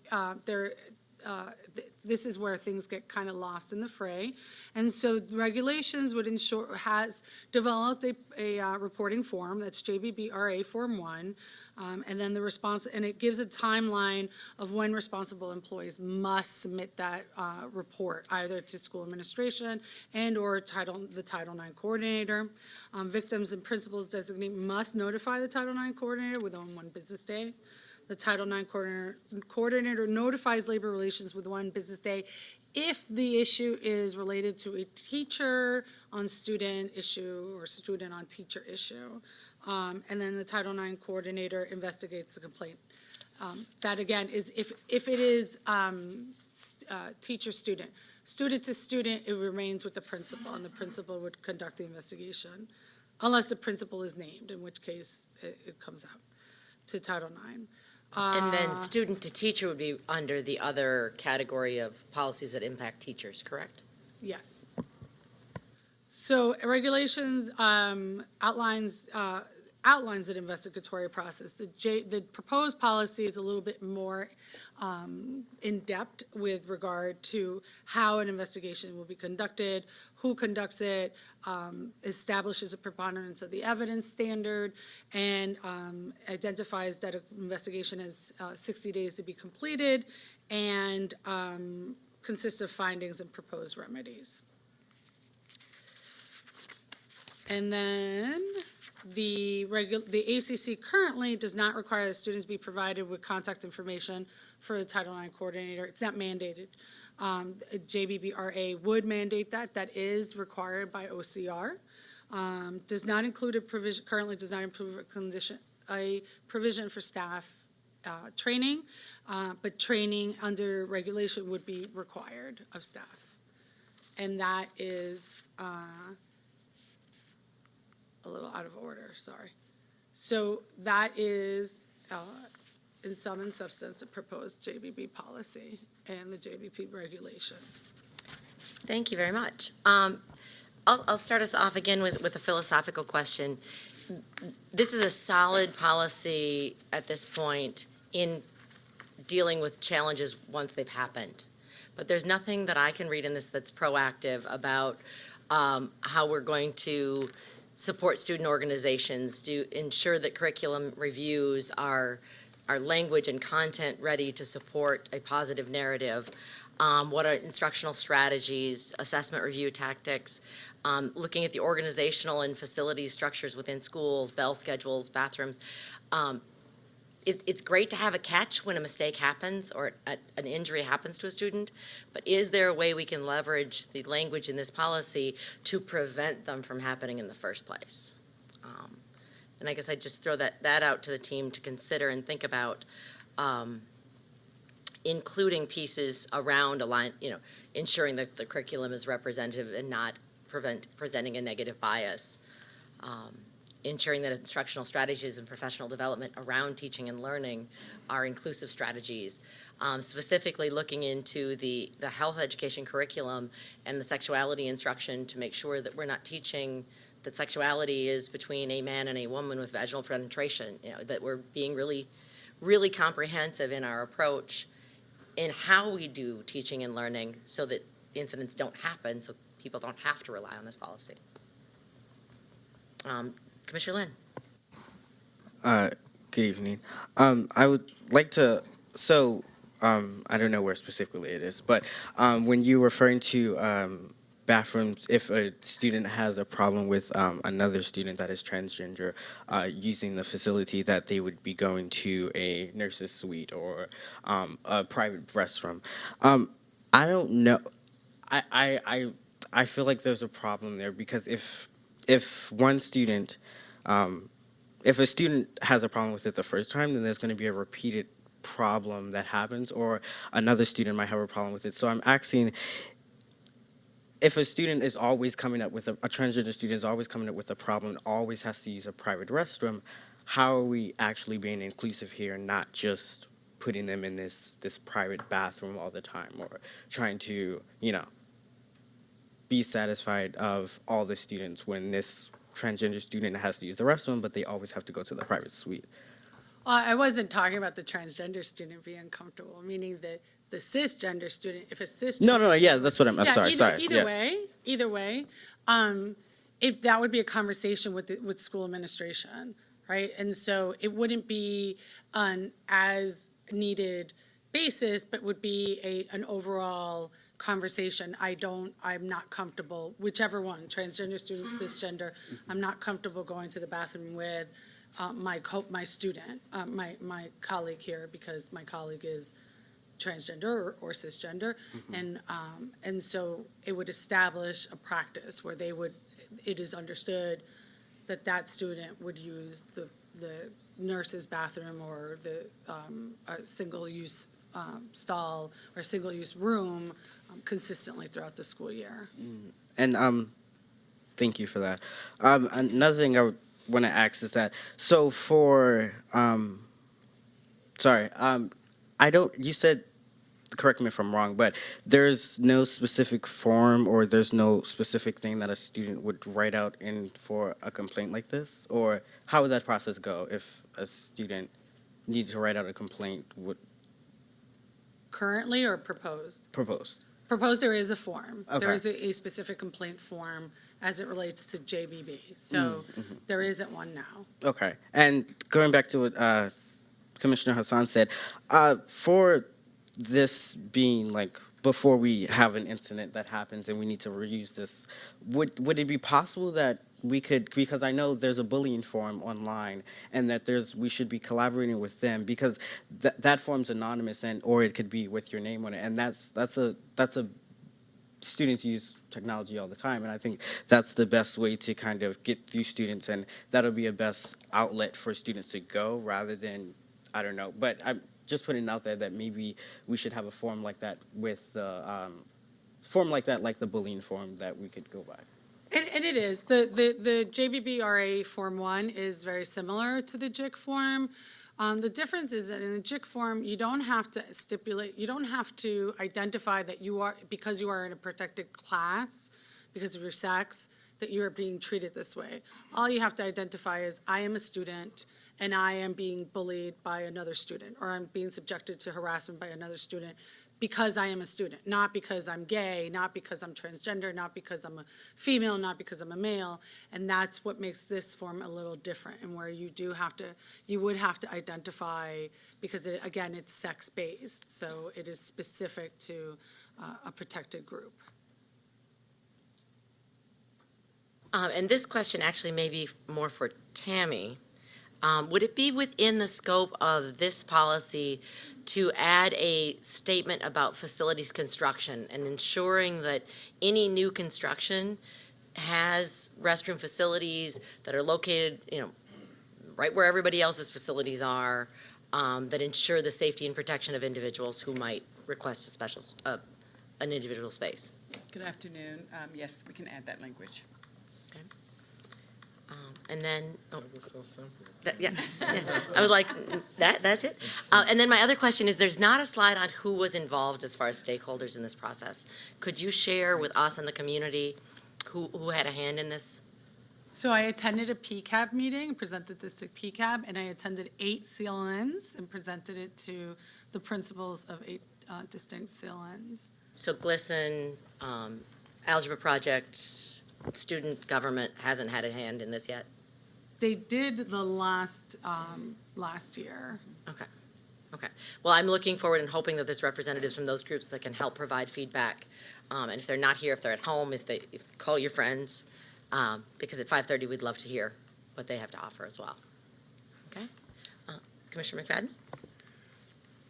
[SPEAKER 8] this is where things get kind of lost in the fray. And so regulations would ensure, has developed a reporting form, that's JBBRA Form 1, and then the response, and it gives a timeline of when responsible employees must submit that report, either to school administration and/or the Title IX coordinator. Victims and principals designate must notify the Title IX coordinator within 1 business day. The Title IX coordinator notifies labor relations with 1 business day if the issue is related to a teacher on student issue or student on teacher issue. And then the Title IX coordinator investigates the complaint. That again is if it is teacher-student. Student to student, it remains with the principal, and the principal would conduct the investigation, unless the principal is named, in which case it comes out to Title IX.
[SPEAKER 1] And then student to teacher would be under the other category of policies that impact teachers, correct?
[SPEAKER 8] Yes. So regulations outlines an investigatory process. The proposed policy is a little bit more in-depth with regard to how an investigation will be conducted, who conducts it, establishes a preponderance of the evidence standard, and identifies that an investigation has 60 days to be completed, and consists of findings and proposed remedies. And then the ACC currently does not require that students be provided with contact information for the Title IX coordinator. It's not mandated. JBBRA would mandate that. That is required by OCR. Does not include a provision, currently does not include a provision for staff training, but training under regulation would be required of staff. And that is a little out of order, sorry. So that is, in sum and substance, the proposed JBB policy and the JBP regulation.
[SPEAKER 1] Thank you very much. I'll start us off again with a philosophical question. This is a solid policy at this point in dealing with challenges once they've happened. But there's nothing that I can read in this that's proactive about how we're going to support student organizations, to ensure that curriculum reviews are language and content ready to support a positive narrative. What are instructional strategies, assessment review tactics, looking at the organizational and facility structures within schools, bell schedules, bathrooms. It's great to have a catch when a mistake happens or an injury happens to a student, but is there a way we can leverage the language in this policy to prevent them from happening in the first place? And I guess I'd just throw that out to the team to consider and think about, including pieces around ensuring that the curriculum is representative and not presenting a negative bias. Ensuring that instructional strategies and professional development around teaching and learning are inclusive strategies. Specifically looking into the health education curriculum and the sexuality instruction to make sure that we're not teaching that sexuality is between a man and a woman with vaginal penetration, that we're being really, really comprehensive in our approach in how we do teaching and learning so that incidents don't happen, so people don't have to rely on this policy. Commissioner Lynn.
[SPEAKER 6] Good evening. I would like to, I don't know where specifically it is, but when you're referring to bathrooms, if a student has a problem with another student that is transgender using the facility, that they would be going to a nurse's suite or a private restroom. I don't know. I feel like there's a problem there because if one student, if a student has a problem with it the first time, then there's going to be a repeated problem that happens, or another student might have a problem with it. So I'm asking, if a student is always coming up with a transgender student is always coming up with a problem, and always has to use a private restroom, how are we actually being inclusive here, not just putting them in this private bathroom all the time, or trying to, be satisfied of all the students when this transgender student has to use the restroom, but they always have to go to the private suite?
[SPEAKER 8] I wasn't talking about the transgender student being uncomfortable, meaning the cisgender student, if a cisgender.
[SPEAKER 6] No, yeah, that's what I'm
[SPEAKER 8] Yeah,
[SPEAKER 6] sorry.
[SPEAKER 8] Either way, that would be a conversation with school administration, right? And so it wouldn't be an as needed basis, but would be an overall conversation. I'm not comfortable, whichever one, transgender student, cisgender, I'm not comfortable going to the bathroom with my student, my colleague here, because my colleague is transgender or cisgender, and so it would establish a practice where it is understood that student would use the nurse's bathroom or the single-use stall or single-use room consistently throughout the school year.
[SPEAKER 6] And thank you for that. Another thing I would want to ask is that, so for you said, correct me if I'm wrong, but there's no specific form or there's no specific thing that a student would write out in for a complaint like this? Or how would that process go if a student needs to write out a complaint?
[SPEAKER 8] Currently or proposed?
[SPEAKER 6] Proposed.
[SPEAKER 8] Proposed, there is a form. There
[SPEAKER 6] Okay.
[SPEAKER 8] is a specific complaint form as it relates to JBB. So there isn't one now.
[SPEAKER 6] Okay. And going back to what Commissioner Hassan said, for this being like before we have an incident that happens and we need to reuse this, would it be possible that we could, because I know there's a bullying forum online and that we should be collaborating with them, because that form's anonymous, or it could be with your name on it, and that's a students use technology all the time, and I think that's the best way to kind of get through students, and that'll be a best outlet for students to go, rather than, I don't know, but I'm just putting it out there that maybe we should have a forum like that with the like the bullying forum that we could go by.
[SPEAKER 8] And it is. The JBBRA Form 1 is very similar to the JIC form. The difference is that in the JIC form, you don't have to you don't have to identify that because you are in a protected class, because of your sex, that you are being treated this way. All you have to identify is, I am a student, and I am being bullied by another student, or I'm being subjected to harassment by another student because I am a student, not because I'm gay, not because I'm transgender, not because I'm a female, not because I'm a male. And that's what makes this form a little different, and where you would have to identify, because again, it's sex-based, so it is specific to a protected group.
[SPEAKER 1] And this question actually may be more for Tammy. Would it be within the scope of this policy to add a statement about facilities construction and ensuring that any new construction has restroom facilities that are located, right where everybody else's facilities are, that ensure the safety and protection of individuals who might request an individual space?
[SPEAKER 9] Good afternoon. Yes, we can add that language.
[SPEAKER 1] And then,
[SPEAKER 4] It was so simple.
[SPEAKER 1] yeah, I was like, that's it? And then my other question is, there's not a slide on who was involved as far as stakeholders in this process. Could you share with us and the community who had a hand in this?
[SPEAKER 8] So I attended a PCAB meeting, presented this to PCAB, and I attended 8 CLNs and presented it to the principals of 8 distinct CLNs.
[SPEAKER 1] So GLSEN, Algebra Project, student government hasn't had a hand in this yet?
[SPEAKER 8] They did the last year.
[SPEAKER 1] Okay. Okay. Well, I'm looking forward and hoping that there's representatives from those groups that can help provide feedback. And if they're not here, if they're at home, call your friends, because at 5:30, we'd love to hear what they have to offer as well. Okay? Commissioner McFadden?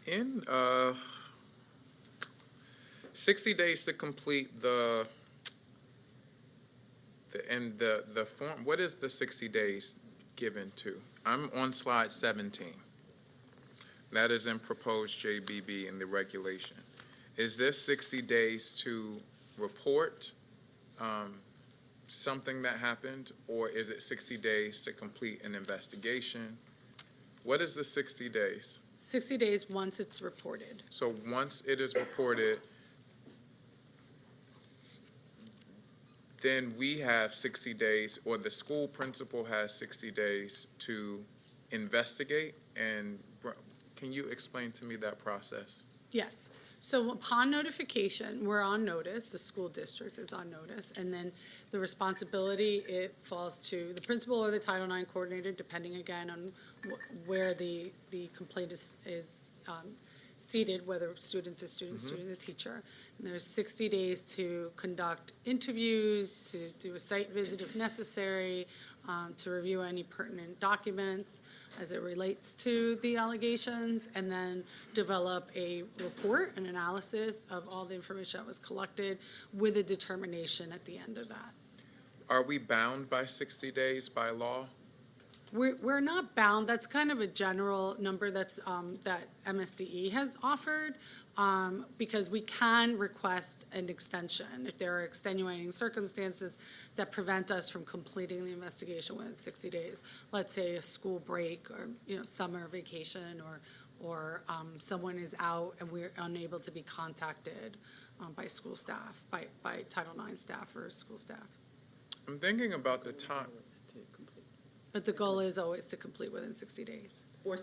[SPEAKER 4] In 60 days to complete the form, what is the 60 days given to? I'm on slide 17. That is in proposed JBB in the regulation. Is this 60 days to report something that happened, or is it 60 days to complete an investigation? What is the 60 days?
[SPEAKER 8] 60 days once it's reported.
[SPEAKER 4] So once it is reported, then we have 60 days, or the school principal has 60 days to investigate. And can you explain to me that process?
[SPEAKER 8] Yes. So upon notification, we're on notice, the school district is on notice, and then the responsibility, it falls to the principal or the Title IX coordinator, depending again on where the complaint is seated, whether student to student, student to teacher. And there's 60 days to conduct interviews, to do a site visit if necessary, to review any pertinent documents as it relates to the allegations, and then develop a report, an analysis of all the information that was collected with a determination at the end of that.
[SPEAKER 4] Are we bound by 60 days by law?
[SPEAKER 8] We're not bound, that's kind of a general number that's, that MSDE has offered, because we can request an extension if there are extenuating circumstances that prevent us from completing the investigation within 60 days. Let's say a school break, or, summer vacation, or someone is out and we're unable to be contacted by school staff, by Title IX staff or school staff.
[SPEAKER 4] I'm thinking about the time.
[SPEAKER 8] But the goal is always to complete within 60 days.
[SPEAKER 9] Or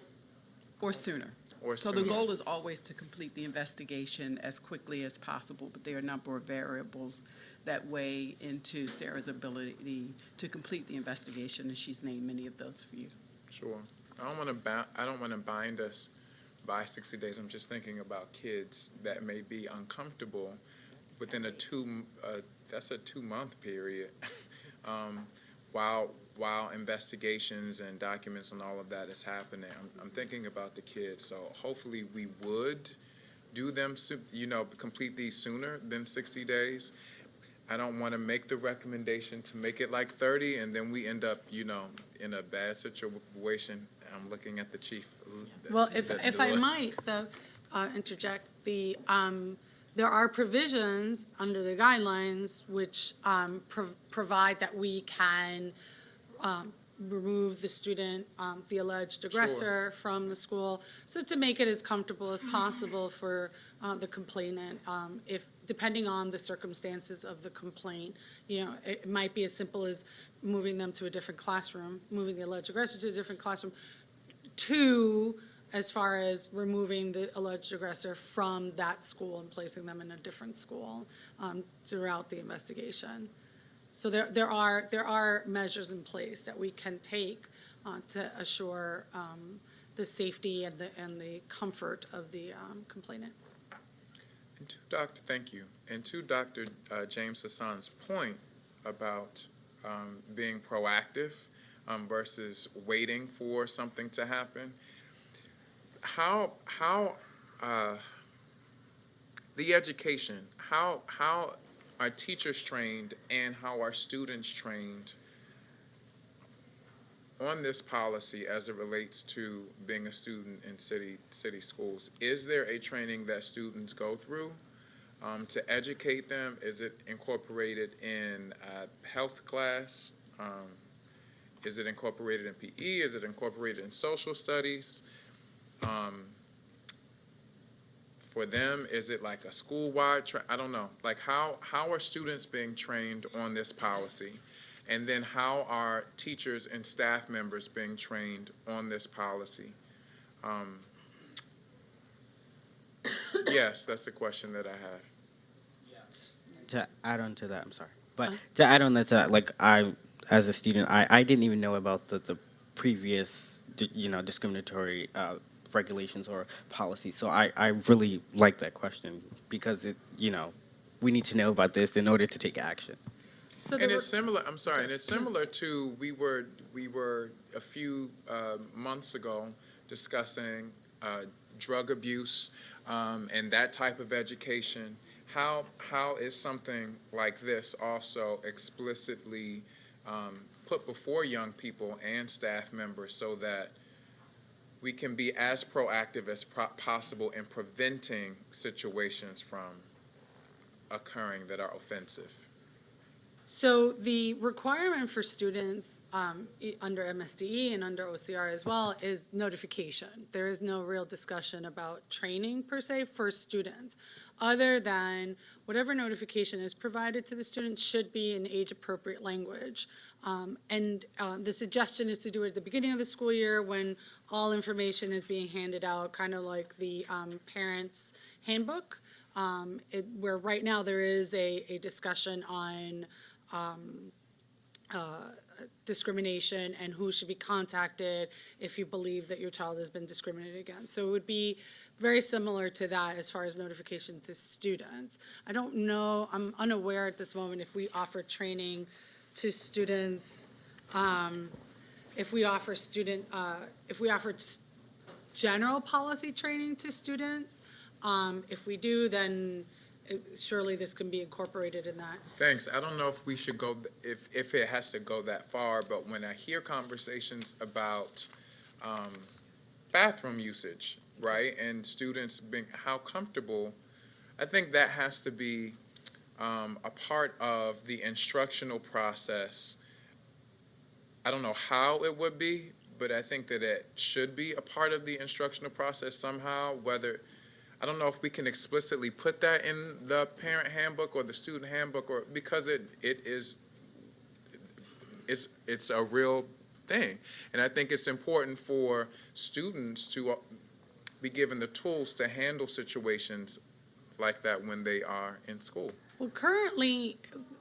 [SPEAKER 9] sooner.
[SPEAKER 4] Or
[SPEAKER 9] So
[SPEAKER 4] sooner.
[SPEAKER 9] the goal is always to complete the investigation as quickly as possible, but there are a number of variables that weigh into Sarah's ability to complete the investigation, and she's named many of those for you.
[SPEAKER 4] Sure. I don't want to bind us by 60 days. I'm just thinking about kids that may be uncomfortable within that's a 2-month period. While investigations and documents and all of that is happening, I'm thinking about the kids. So hopefully we would do them, complete these sooner than 60 days. I don't want to make the recommendation to make it like 30, and then we end up, in a bad situation. I'm looking at the chief.
[SPEAKER 8] Well, if I might, interject, there are provisions under the guidelines which provide that we can remove the student, the alleged aggressor from the school, so to make it as comfortable as possible for the complainant. If, depending on the circumstances of the complaint, it might be as simple as moving them to a different classroom, moving the alleged aggressor to a different classroom, to as far as removing the alleged aggressor from that school and placing them in a different school throughout the investigation. So there are measures in place that we can take to assure the safety and the comfort of the complainant.
[SPEAKER 4] Thank you. And to Dr. James Hassan's point about being proactive versus waiting for something to happen, how the education, how are teachers trained and how are students trained on this policy as it relates to being a student in city schools? Is there a training that students go through to educate them? Is it incorporated in health class? Is it incorporated in PE? Is it incorporated in social studies? For them, is it like a school-wide I don't know. Like, how are students being trained on this policy? And then how are teachers and staff members being trained on this policy? Yes, that's the question that I have.
[SPEAKER 6] To add on to that, I'm sorry. But to add on that, like, as a student, I didn't even know about the previous, discriminatory regulations or policies. So I really like that question because we need to know about this in order to take action.
[SPEAKER 8] So
[SPEAKER 4] And
[SPEAKER 8] the,
[SPEAKER 4] it's similar, I'm sorry, and it's similar to, we were a few months ago discussing drug abuse and that type of education. How is something like this also explicitly put before young people and staff members so that we can be as proactive as possible in preventing situations from occurring that are offensive?
[SPEAKER 8] So the requirement for students under MSDE and under OCR as well is notification. There is no real discussion about training per se for students, other than whatever notification is provided to the students should be in age-appropriate language. The suggestion is to do it at the beginning of the school year when all information is being handed out, kind of like the parents' handbook, where right now there is a discussion on discrimination and who should be contacted if you believe that your child has been discriminated against. So it would be very similar to that as far as notification to students. I don't know, I'm unaware at this moment if we offer training to students, if we offer general policy training to students. If we do, then surely this can be incorporated in that.
[SPEAKER 4] Thanks. I don't know if we should go, if it has to go that far, but when I hear conversations about bathroom usage, right, and students being, how comfortable, I think that has to be a part of the instructional process. I don't know how it would be, but I think that it should be a part of the instructional process somehow, whether, I don't know if we can explicitly put that in the parent handbook or the student handbook, or because it's a real thing. And I think it's important for students to be given the tools to handle situations like that when they are in school.
[SPEAKER 8] Well, currently,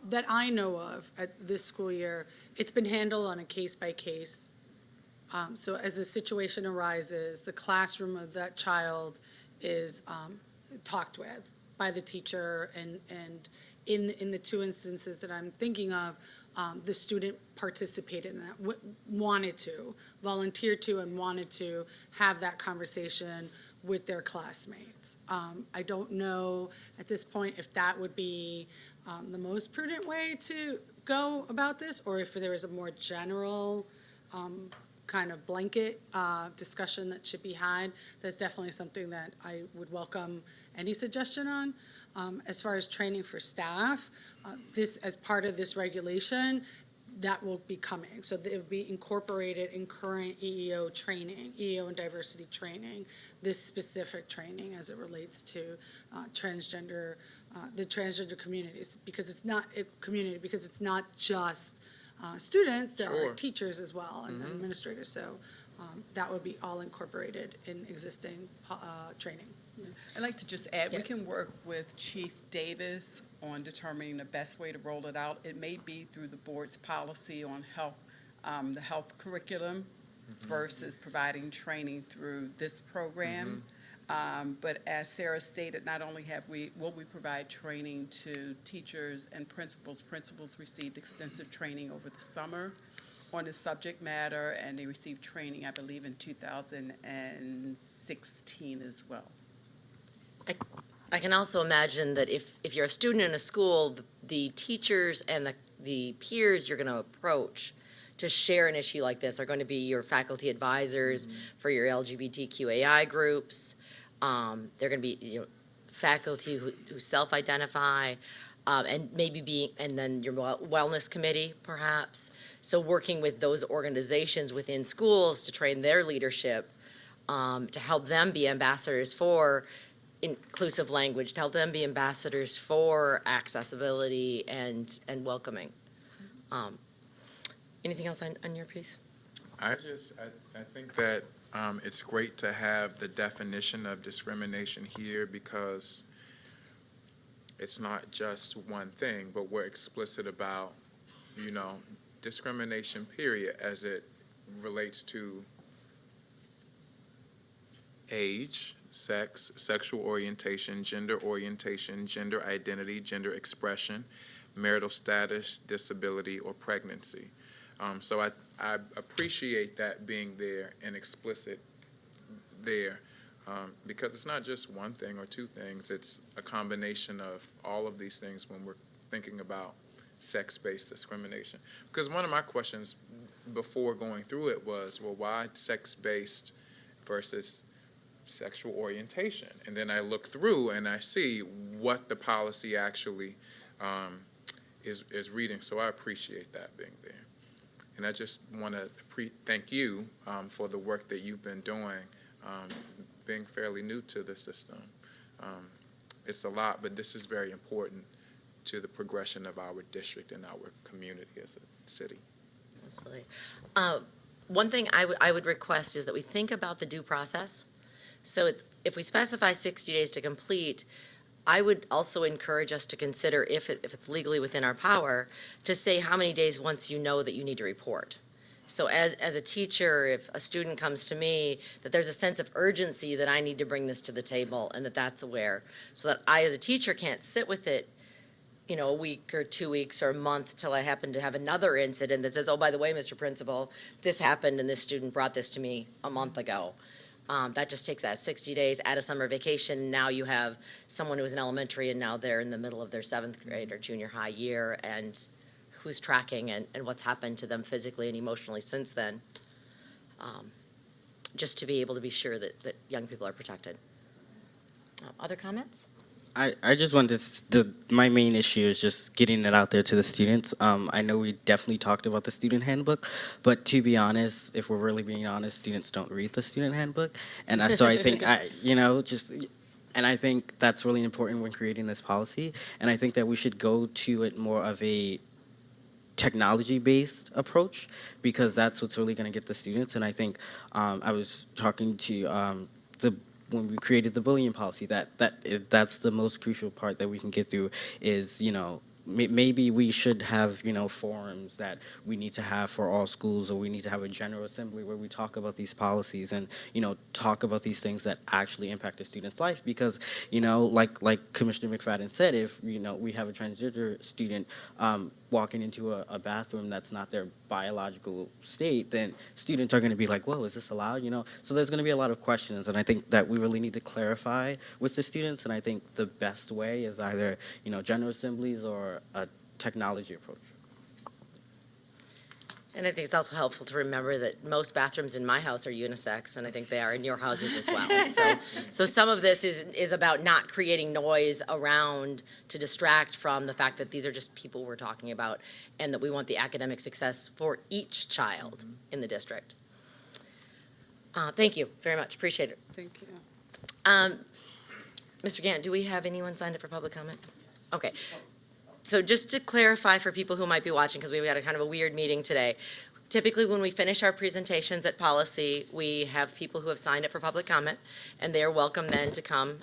[SPEAKER 8] that I know of at this school year, it's been handled on a case-by-case. So as a situation arises, the classroom of that child is talked with by the teacher, and in the two instances that I'm thinking of, the student participated in that, wanted to, volunteered to, and wanted to have that conversation with their classmates. I don't know at this point if that would be the most prudent way to go about this, or if there is a more general kind of blanket discussion that should be had. That's definitely something that I would welcome any suggestion on. As far as training for staff, this, as part of this regulation, that will be coming. So it will be incorporated in current EEO training, EEO and diversity training, this specific training as it relates to transgender, the transgender communities, because it's not a community, because it's not just students, there are
[SPEAKER 4] Sure.
[SPEAKER 8] teachers as well and administrators. So that would be all incorporated in existing training.
[SPEAKER 9] I'd like to just add,
[SPEAKER 8] Yeah.
[SPEAKER 9] we can work with Chief Davis on determining the best way to roll it out. It may be through the board's policy on health, the health curriculum versus providing training through this program. But as Sarah stated, not only will we provide training to teachers and principals. Principals received extensive training over the summer on the subject matter, and they received training, I believe, in 2016 as well.
[SPEAKER 1] I can also imagine that if you're a student in a school, the teachers and the peers you're going to approach to share an issue like this are going to be your faculty advisors for your LGBTQAI groups. They're going to be faculty who self-identify, and then your wellness committee, perhaps. So working with those organizations within schools to train their leadership, to help them be ambassadors for inclusive language, to help them be ambassadors for accessibility and welcoming. Anything else on your piece?
[SPEAKER 4] I think that it's great to have the definition of discrimination here, because it's not just one thing, but we're explicit about, discrimination, period, as it relates to age, sex, sexual orientation, gender identity, gender expression, marital status, disability, or pregnancy. So I appreciate that being there and explicit there, because it's not just one thing or two things, it's a combination of all of these things when we're thinking about sex-based discrimination. Because one of my questions before going through it was, well, why sex-based versus sexual orientation? And then I look through and I see what the policy actually is reading, so I appreciate that being there. And I just want to thank you for the work that you've been doing, being fairly new to the system. It's a lot, but this is very important to the progression of our district and our community as a city.
[SPEAKER 1] Absolutely. One thing I would request is that we think about the due process. So if we specify 60 days to complete, I would also encourage us to consider, if it's legally within our power, to say how many days once you know that you need to report. So as a teacher, if a student comes to me, that there's a sense of urgency that I need to bring this to the table and that's aware, so that I as a teacher can't sit with it, a week or 2 weeks or a month till I happen to have another incident that says, oh, by the way, Mr. Principal, this happened and this student brought this to me a month ago. That just takes that 60 days at a summer vacation. Now you have someone who was in elementary and now they're in the middle of their 7th grade or junior high year, and who's tracking and what's happened to them physically and emotionally since then. Just to be able to be sure that young people are protected. Other comments?
[SPEAKER 6] I just wanted my main issue is just getting it out there to the students. I know we definitely talked about the student handbook, but to be honest, if we're really being honest, students don't read the student handbook. And so I think, and I think that's really important when creating this policy. And I think that we should go to it more of a technology-based approach, because that's what's really going to get the students. And I think I was talking to when we created the bullying policy, that's the most crucial part that we can get through is, maybe we should have, forums that we need to have for all schools, or we need to have a general assembly where we talk about these policies and, talk about these things that actually impact a student's life. Because, like Commissioner McFadden said, if, we have a transgender student walking into a bathroom that's not their biological state, then students are going to be like, whoa, is this allowed? So there's going to be a lot of questions, and I think that we really need to clarify with the students, and I think the best way is either, general assemblies or a technology approach.
[SPEAKER 1] And I think it's also helpful to remember that most bathrooms in my house are unisex, and I think they are in your houses as well. So some of this is about not creating noise around to distract from the fact that these are just people we're talking about, and that we want the academic success for each child in the district. Thank you very much. Appreciate it.
[SPEAKER 8] Thank you.
[SPEAKER 1] Mr. Gant, do we have anyone signed up for public comment? Yes. Okay. So just to clarify for people who might be watching, because we've got a kind of a weird meeting today, typically when we finish our presentations at policy, we have people who have signed up for public comment, and they are welcome then to come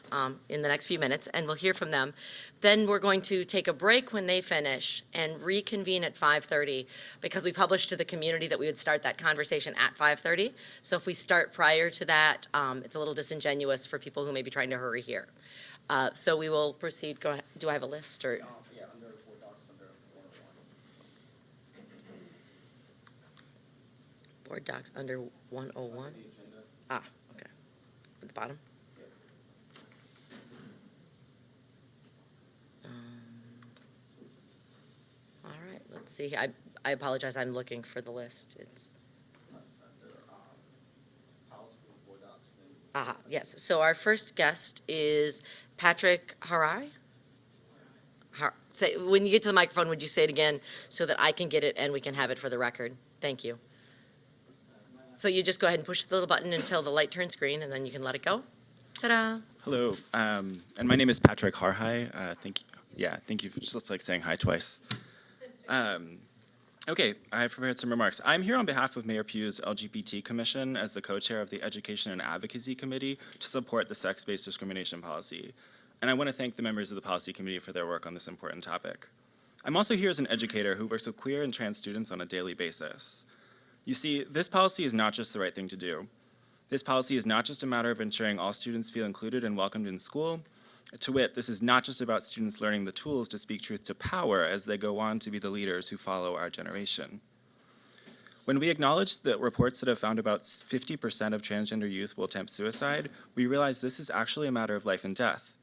[SPEAKER 1] in the next few minutes, and we'll hear from them. Then we're going to take a break when they finish and reconvene at 5:30, because we published to the community that we would start that conversation at 5:30. So if we start prior to that, it's a little disingenuous for people who may be trying to hurry here. So we will proceed. Go ahead. Do I have a list or? Board docs under 101? Ah, okay. At the bottom? All right, let's see. I apologize, I'm looking for the list. It's. Yes. So our first guest is Patrick Harai. When you get to the microphone, would you say it again so that I can get it and we can have it for the record? Thank you. So you just go ahead and push the little button until the light turns green, and then you can let it go. Ta-da!
[SPEAKER 10] Hello, and my name is Patrick Harhai. Thank you for just saying hi twice. Okay, I have prepared some remarks. I'm here on behalf of Mayor Pugh's LGBT Commission as the co-chair of the Education and Advocacy Committee to support the sex-based discrimination policy. And I want to thank the members of the Policy Committee for their work on this important topic. I'm also here as an educator who works with queer and trans students on a daily basis. You see, this policy is not just the right thing to do. This policy is not just a matter of ensuring all students feel included and welcomed in school. To wit, this is not just about students learning the tools to speak truth to power as they go on to be the leaders who follow our generation. When we acknowledge the reports that have found about 50% of transgender youth will attempt suicide, we realize this is actually a matter of life and death.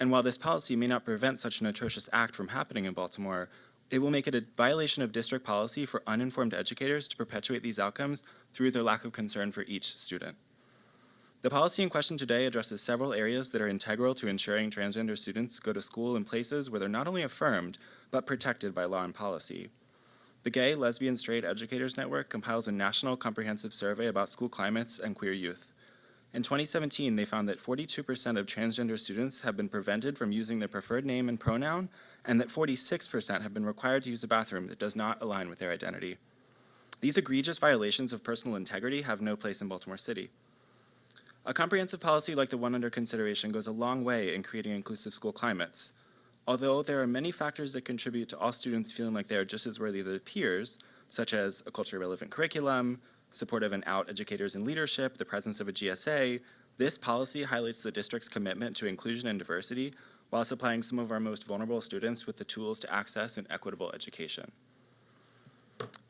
[SPEAKER 10] And while this policy may not prevent such an atrocious act from happening in Baltimore, it will make it a violation of district policy for uninformed educators to perpetuate these outcomes through their lack of concern for each student. The policy in question today addresses several areas that are integral to ensuring transgender students go to school in places where they're not only affirmed, but protected by law and policy. The Gay, Lesbian, Straight Educators Network compiles a national comprehensive survey about school climates and queer youth. In 2017, they found that 42% of transgender students have been prevented from using their preferred name and pronoun, and that 46% have been required to use a bathroom that does not align with their identity. These egregious violations of personal integrity have no place in Baltimore City. A comprehensive policy like the one under consideration goes a long way in creating inclusive school climates. Although there are many factors that contribute to all students feeling like they are just as worthy as their peers, such as a culturally relevant curriculum, supportive and out educators in leadership, the presence of a GSA, this policy highlights the district's commitment to inclusion and diversity while supplying some of our most vulnerable students with the tools to access an equitable education.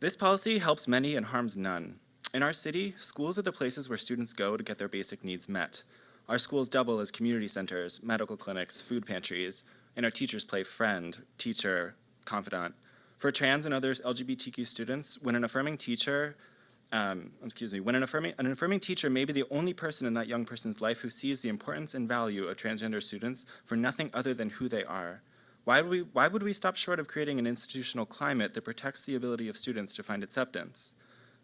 [SPEAKER 10] This policy helps many and harms none. In our city, schools are the places where students go to get their basic needs met. Our schools double as community centers, medical clinics, food pantries, and our teachers play friend, teacher, confidant. For trans and other LGBTQ students, when an affirming teacher an affirming teacher may be the only person in that young person's life who sees the importance and value of transgender students for nothing other than who they are. Why would we stop short of creating an institutional climate that protects the ability of students to find acceptance?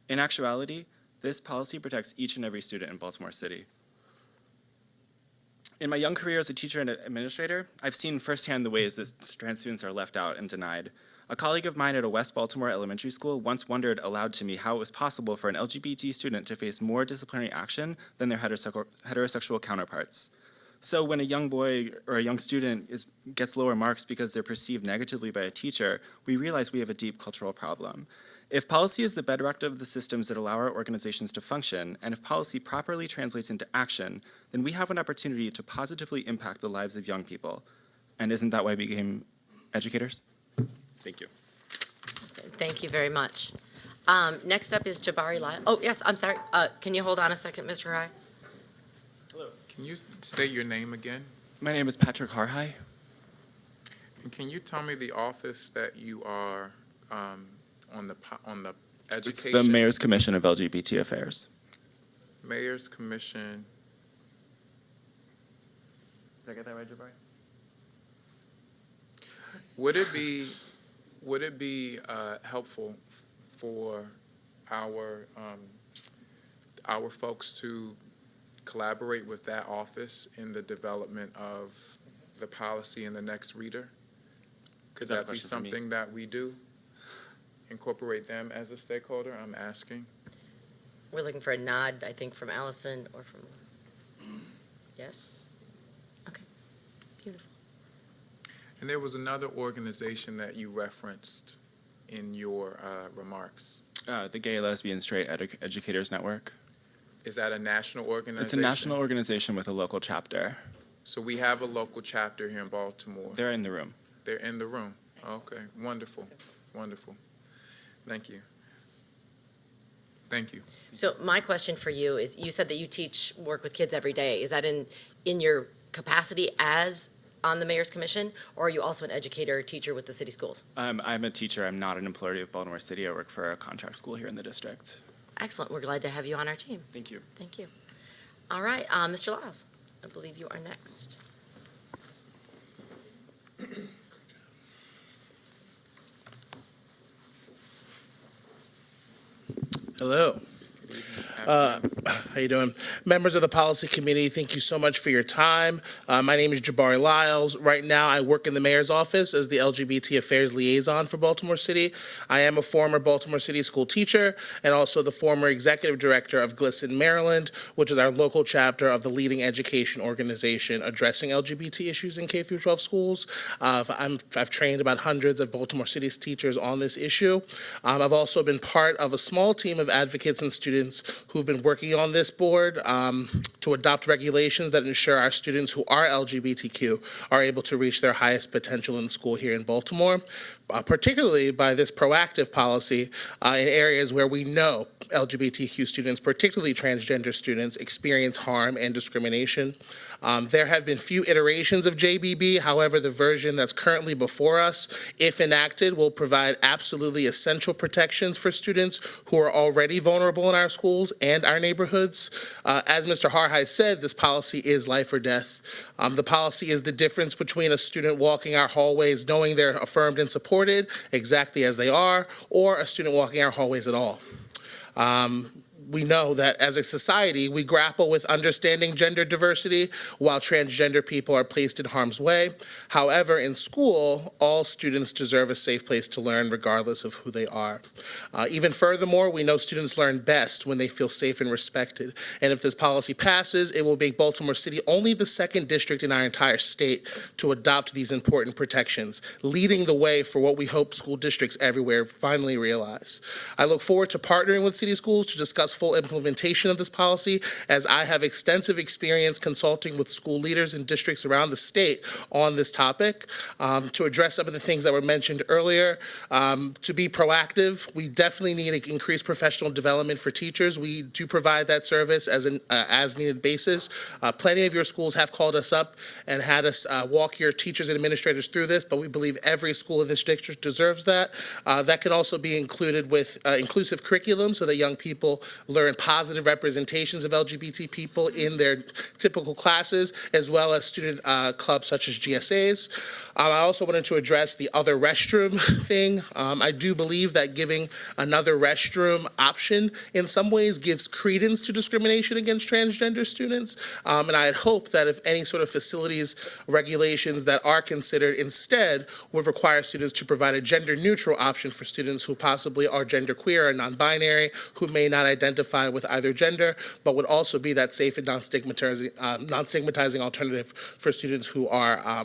[SPEAKER 10] In actuality, this policy protects each and every student in Baltimore City. In my young career as a teacher and administrator, I've seen firsthand the ways that trans students are left out and denied. A colleague of mine at a West Baltimore elementary school once wondered aloud to me how it was possible for an LGBT student to face more disciplinary action than their heterosexual counterparts. So when a young boy or a young student gets lower marks because they're perceived negatively by a teacher, we realize we have a deep cultural problem. If policy is the bedrock of the systems that allow our organizations to function, and if policy properly translates into action, then we have an opportunity to positively impact the lives of young people. And isn't that why we became educators? Thank you.
[SPEAKER 1] Thank you very much. Next up is Jabari Lyle. Oh, yes, I'm sorry. Can you hold on a second, Mr. High?
[SPEAKER 4] Hello. Can you state your name again?
[SPEAKER 10] My name is Patrick Harhai.
[SPEAKER 4] And can you tell me the office that you are on the education?
[SPEAKER 10] It's the Mayor's Commission of LGBT Affairs.
[SPEAKER 4] Mayor's Commission.
[SPEAKER 10] Did I get that right, Jabari?
[SPEAKER 4] Would it be helpful for our folks to collaborate with that office in the development of the policy in the next reader? Could that be something that we do? Incorporate them as a stakeholder? I'm asking.
[SPEAKER 1] We're looking for a nod, I think, from Allison or from, yes? Okay, beautiful.
[SPEAKER 4] And there was another organization that you referenced in your remarks.
[SPEAKER 10] The Gay, Lesbian, Straight Educators Network.
[SPEAKER 4] Is that a national organization?
[SPEAKER 10] It's a national organization with a local chapter.
[SPEAKER 4] So we have a local chapter here in Baltimore.
[SPEAKER 10] They're in the room.
[SPEAKER 4] They're in the room. Okay, wonderful, wonderful. Thank you. Thank you.
[SPEAKER 1] So my question for you is, you said that you work with kids every day. Is that in your capacity as on the Mayor's Commission, or are you also an educator or teacher with the city schools?
[SPEAKER 10] I'm a teacher. I'm not an employee of Baltimore City. I work for a contract school here in the district.
[SPEAKER 1] Excellent. We're glad to have you on our team.
[SPEAKER 10] Thank you.
[SPEAKER 1] Thank you. All right, Mr. Lyles, I believe you are next.
[SPEAKER 11] Hello. How you doing? Members of the Policy Committee, thank you so much for your time. My name is Jabari Lyles. Right now, I work in the Mayor's office as the LGBT Affairs Liaison for Baltimore City. I am a former Baltimore City school teacher and also the former Executive Director of GLSEN Maryland, which is our local chapter of the leading education organization addressing LGBT issues in K-12 schools. I've trained about hundreds of Baltimore City's teachers on this issue. I've also been part of a small team of advocates and students who who've been working on this board to adopt regulations that ensure our students who are LGBTQ are able to reach their highest potential in school here in Baltimore, particularly by this proactive policy in areas where we know LGBTQ students, particularly transgender students, experience harm and discrimination. There have been few iterations of JBB. However, the version that's currently before us, if enacted, will provide absolutely essential protections for students who are already vulnerable in our schools and our neighborhoods. As Mr. Harhide said, this policy is life or death. The policy is the difference between a student walking our hallways knowing they're affirmed and supported exactly as they are, or a student walking our hallways at all. We know that as a society, we grapple with understanding gender diversity while transgender people are placed in harm's way. However, in school, all students deserve a safe place to learn regardless of who they are. Even furthermore, we know students learn best when they feel safe and respected. And if this policy passes, it will make Baltimore City only the second district in our entire state to adopt these important protections, leading the way for what we hope school districts everywhere finally realize. I look forward to partnering with city schools to discuss full implementation of this policy, as I have extensive experience consulting with school leaders in districts around the state on this topic. To address some of the things that were mentioned earlier, to be proactive, we definitely need to increase professional development for teachers. We do provide that service as an as-needed basis. Plenty of your schools have called us up and had us walk your teachers and administrators through this, but we believe every school in this district deserves that. That can also be included with inclusive curriculum so that young people learn positive representations of LGBT people in their typical classes, as well as student clubs such as GSAs. I also wanted to address the other restroom thing. I do believe that giving another restroom option in some ways gives credence to discrimination against transgender students. And I had hoped that if any sort of facilities regulations that are considered instead would require students to provide a gender-neutral option for students who possibly are genderqueer or non-binary, who may not identify with either gender, but would also be that safe and non-stigmatizing alternative for students who are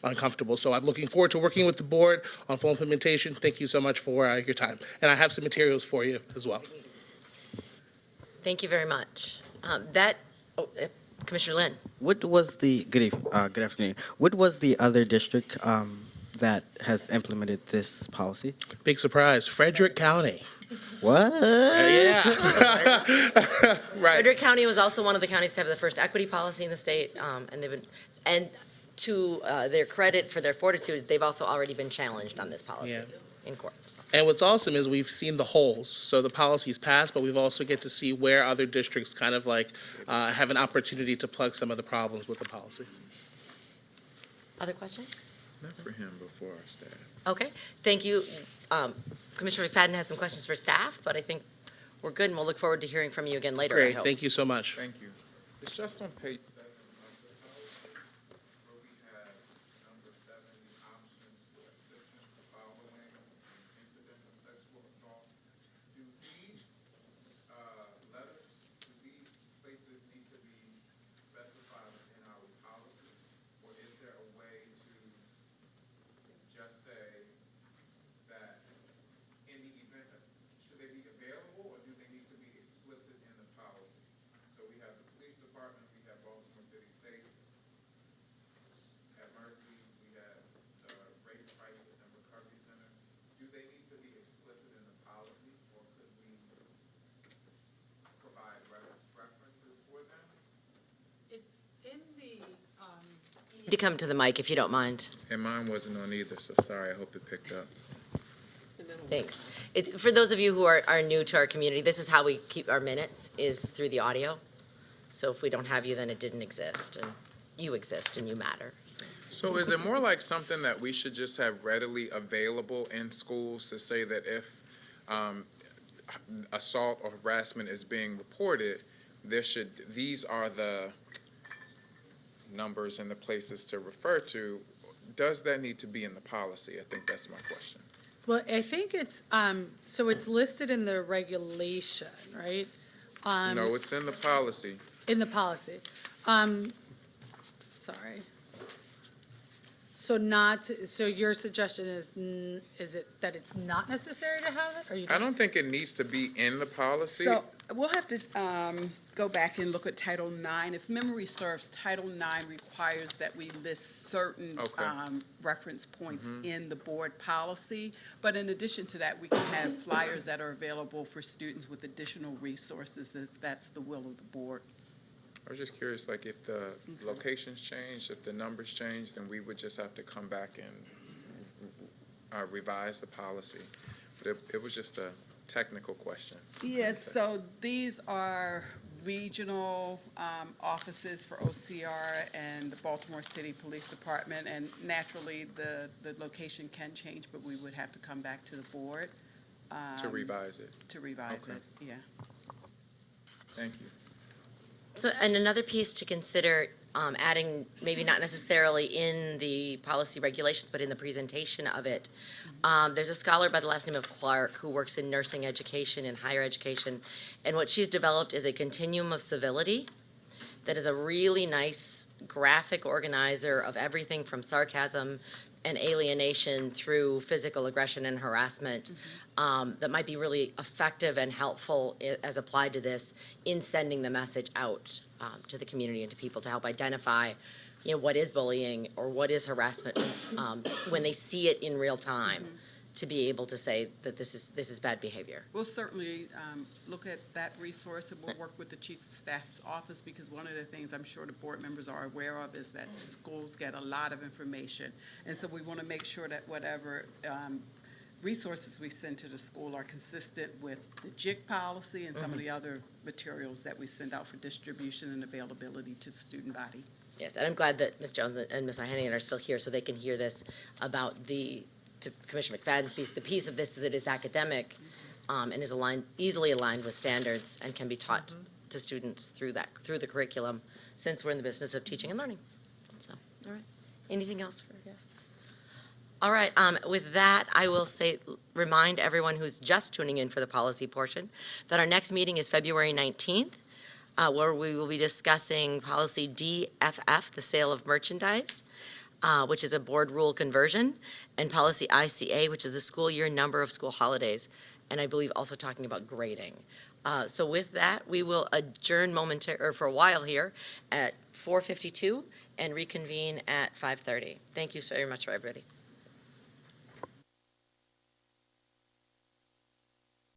[SPEAKER 11] uncomfortable. So I'm looking forward to working with the board on full implementation. Thank you so much for your time. And I have some materials for you as well.
[SPEAKER 1] Thank you very much. Commissioner Lynn.
[SPEAKER 6] What was the good afternoon? What was the other district that has implemented this policy?
[SPEAKER 11] Big surprise, Frederick County.
[SPEAKER 6] What?
[SPEAKER 11] Yeah. Right.
[SPEAKER 1] Frederick County was also one of the counties to have the first equity policy in the state, and they've been, and to their credit for their fortitude, they've also already been challenged on this policy in court. So.
[SPEAKER 11] And what's awesome is we've seen the holes. So the policy's passed, but we've also get to see where other districts kind of like have an opportunity to plug some of the problems with the policy.
[SPEAKER 1] Other questions?
[SPEAKER 4] Not for him, but for our staff.
[SPEAKER 1] Okay, thank you. Commissioner McFadden has some questions for staff, but I think we're good, and we'll look forward to hearing from you again later. I
[SPEAKER 11] Great,
[SPEAKER 1] hope.
[SPEAKER 11] thank you so much.
[SPEAKER 4] Thank you. It's just on page 7 of the policy where we have number 7, options for assistance following an incident of sexual assault. Do these letters, do these places need to be specified in our policy? Or is there a way to just say that in the event, should they be available or do they need to be explicit in the policy? So we have the police department, we have Baltimore City Safe, at Mercy, we have the Rape Crisis and Recovery Center. Do they need to be explicit in the policy or could we provide references for them?
[SPEAKER 8] It's in the,
[SPEAKER 1] You need to come to the mic if you don't mind.
[SPEAKER 4] And mine wasn't on either, so sorry, I hope it picked up.
[SPEAKER 1] Thanks. It's for those of you who are new to our community, this is how we keep our minutes, is through the audio. So if we don't have you, then it didn't exist, and you exist and you matter.
[SPEAKER 4] So is it more like something that we should just have readily available in schools to say that if assault or harassment is being reported, these are the numbers and the places to refer to? Does that need to be in the policy? I think that's my question.
[SPEAKER 8] well, I think it's, so it's listed in the regulation, right?
[SPEAKER 4] No, it's in the policy.
[SPEAKER 8] In the policy. Sorry. So your suggestion is it that it's not necessary to have it, or you
[SPEAKER 4] I don't think it needs to be in the policy.
[SPEAKER 11] So
[SPEAKER 9] We'll have to go back and look at Title IX. If memory serves, Title IX requires that we list certain
[SPEAKER 4] Okay.
[SPEAKER 9] reference points in the board policy. But in addition to that, we can have flyers that are available for students with additional resources if that's the will of the board.
[SPEAKER 4] I was just curious, like, if the locations changed, if the numbers changed, then we would just have to come back and revise the policy. But it was just a technical question.
[SPEAKER 9] Yes, so these are regional offices for OCR and the Baltimore City Police Department, and naturally, the location can change, but we would have to come back to the board.
[SPEAKER 4] To revise it.
[SPEAKER 9] To revise
[SPEAKER 4] Okay.
[SPEAKER 9] it, yeah.
[SPEAKER 4] Thank you.
[SPEAKER 1] So, and another piece to consider, adding, maybe not necessarily in the policy regulations, but in the presentation of it. There's a scholar by the last name of Clark who works in nursing education and higher education, and what she's developed is a continuum of civility that is a really nice graphic organizer of everything from sarcasm and alienation through physical aggression and harassment, that might be really effective and helpful as applied to this in sending the message out to the community and to people to help identify, what is bullying or what is harassment when they see it in real time, to be able to say that this is bad behavior.
[SPEAKER 9] We'll certainly look at that resource, and we'll work with the Chief of Staff's office, because one of the things I'm sure the board members are aware of is that schools get a lot of information. And so we want to make sure that whatever resources we send to the school are consistent with the JIC policy and some of the other materials that we send out for distribution and availability to the student body.
[SPEAKER 1] Yes, and I'm glad that Ms. Jones and Ms. Ohanian are still here so they can hear this about to Commissioner McFadden's piece. The piece of this is it is academic and is easily aligned with standards and can be taught to students through the curriculum, since we're in the business of teaching and learning. So, all right. Anything else for guests? All right, with that, I will remind everyone who's just tuning in for the policy portion that our next meeting is February 19th, where we will be discussing policy DFF, the sale of merchandise, which is a board rule conversion, and policy ICA, which is the school year number of school holidays, and I believe also talking about grading. So with that, we will adjourn for a while here at 4:52 and reconvene at 5:30. Thank you so very much, everybody.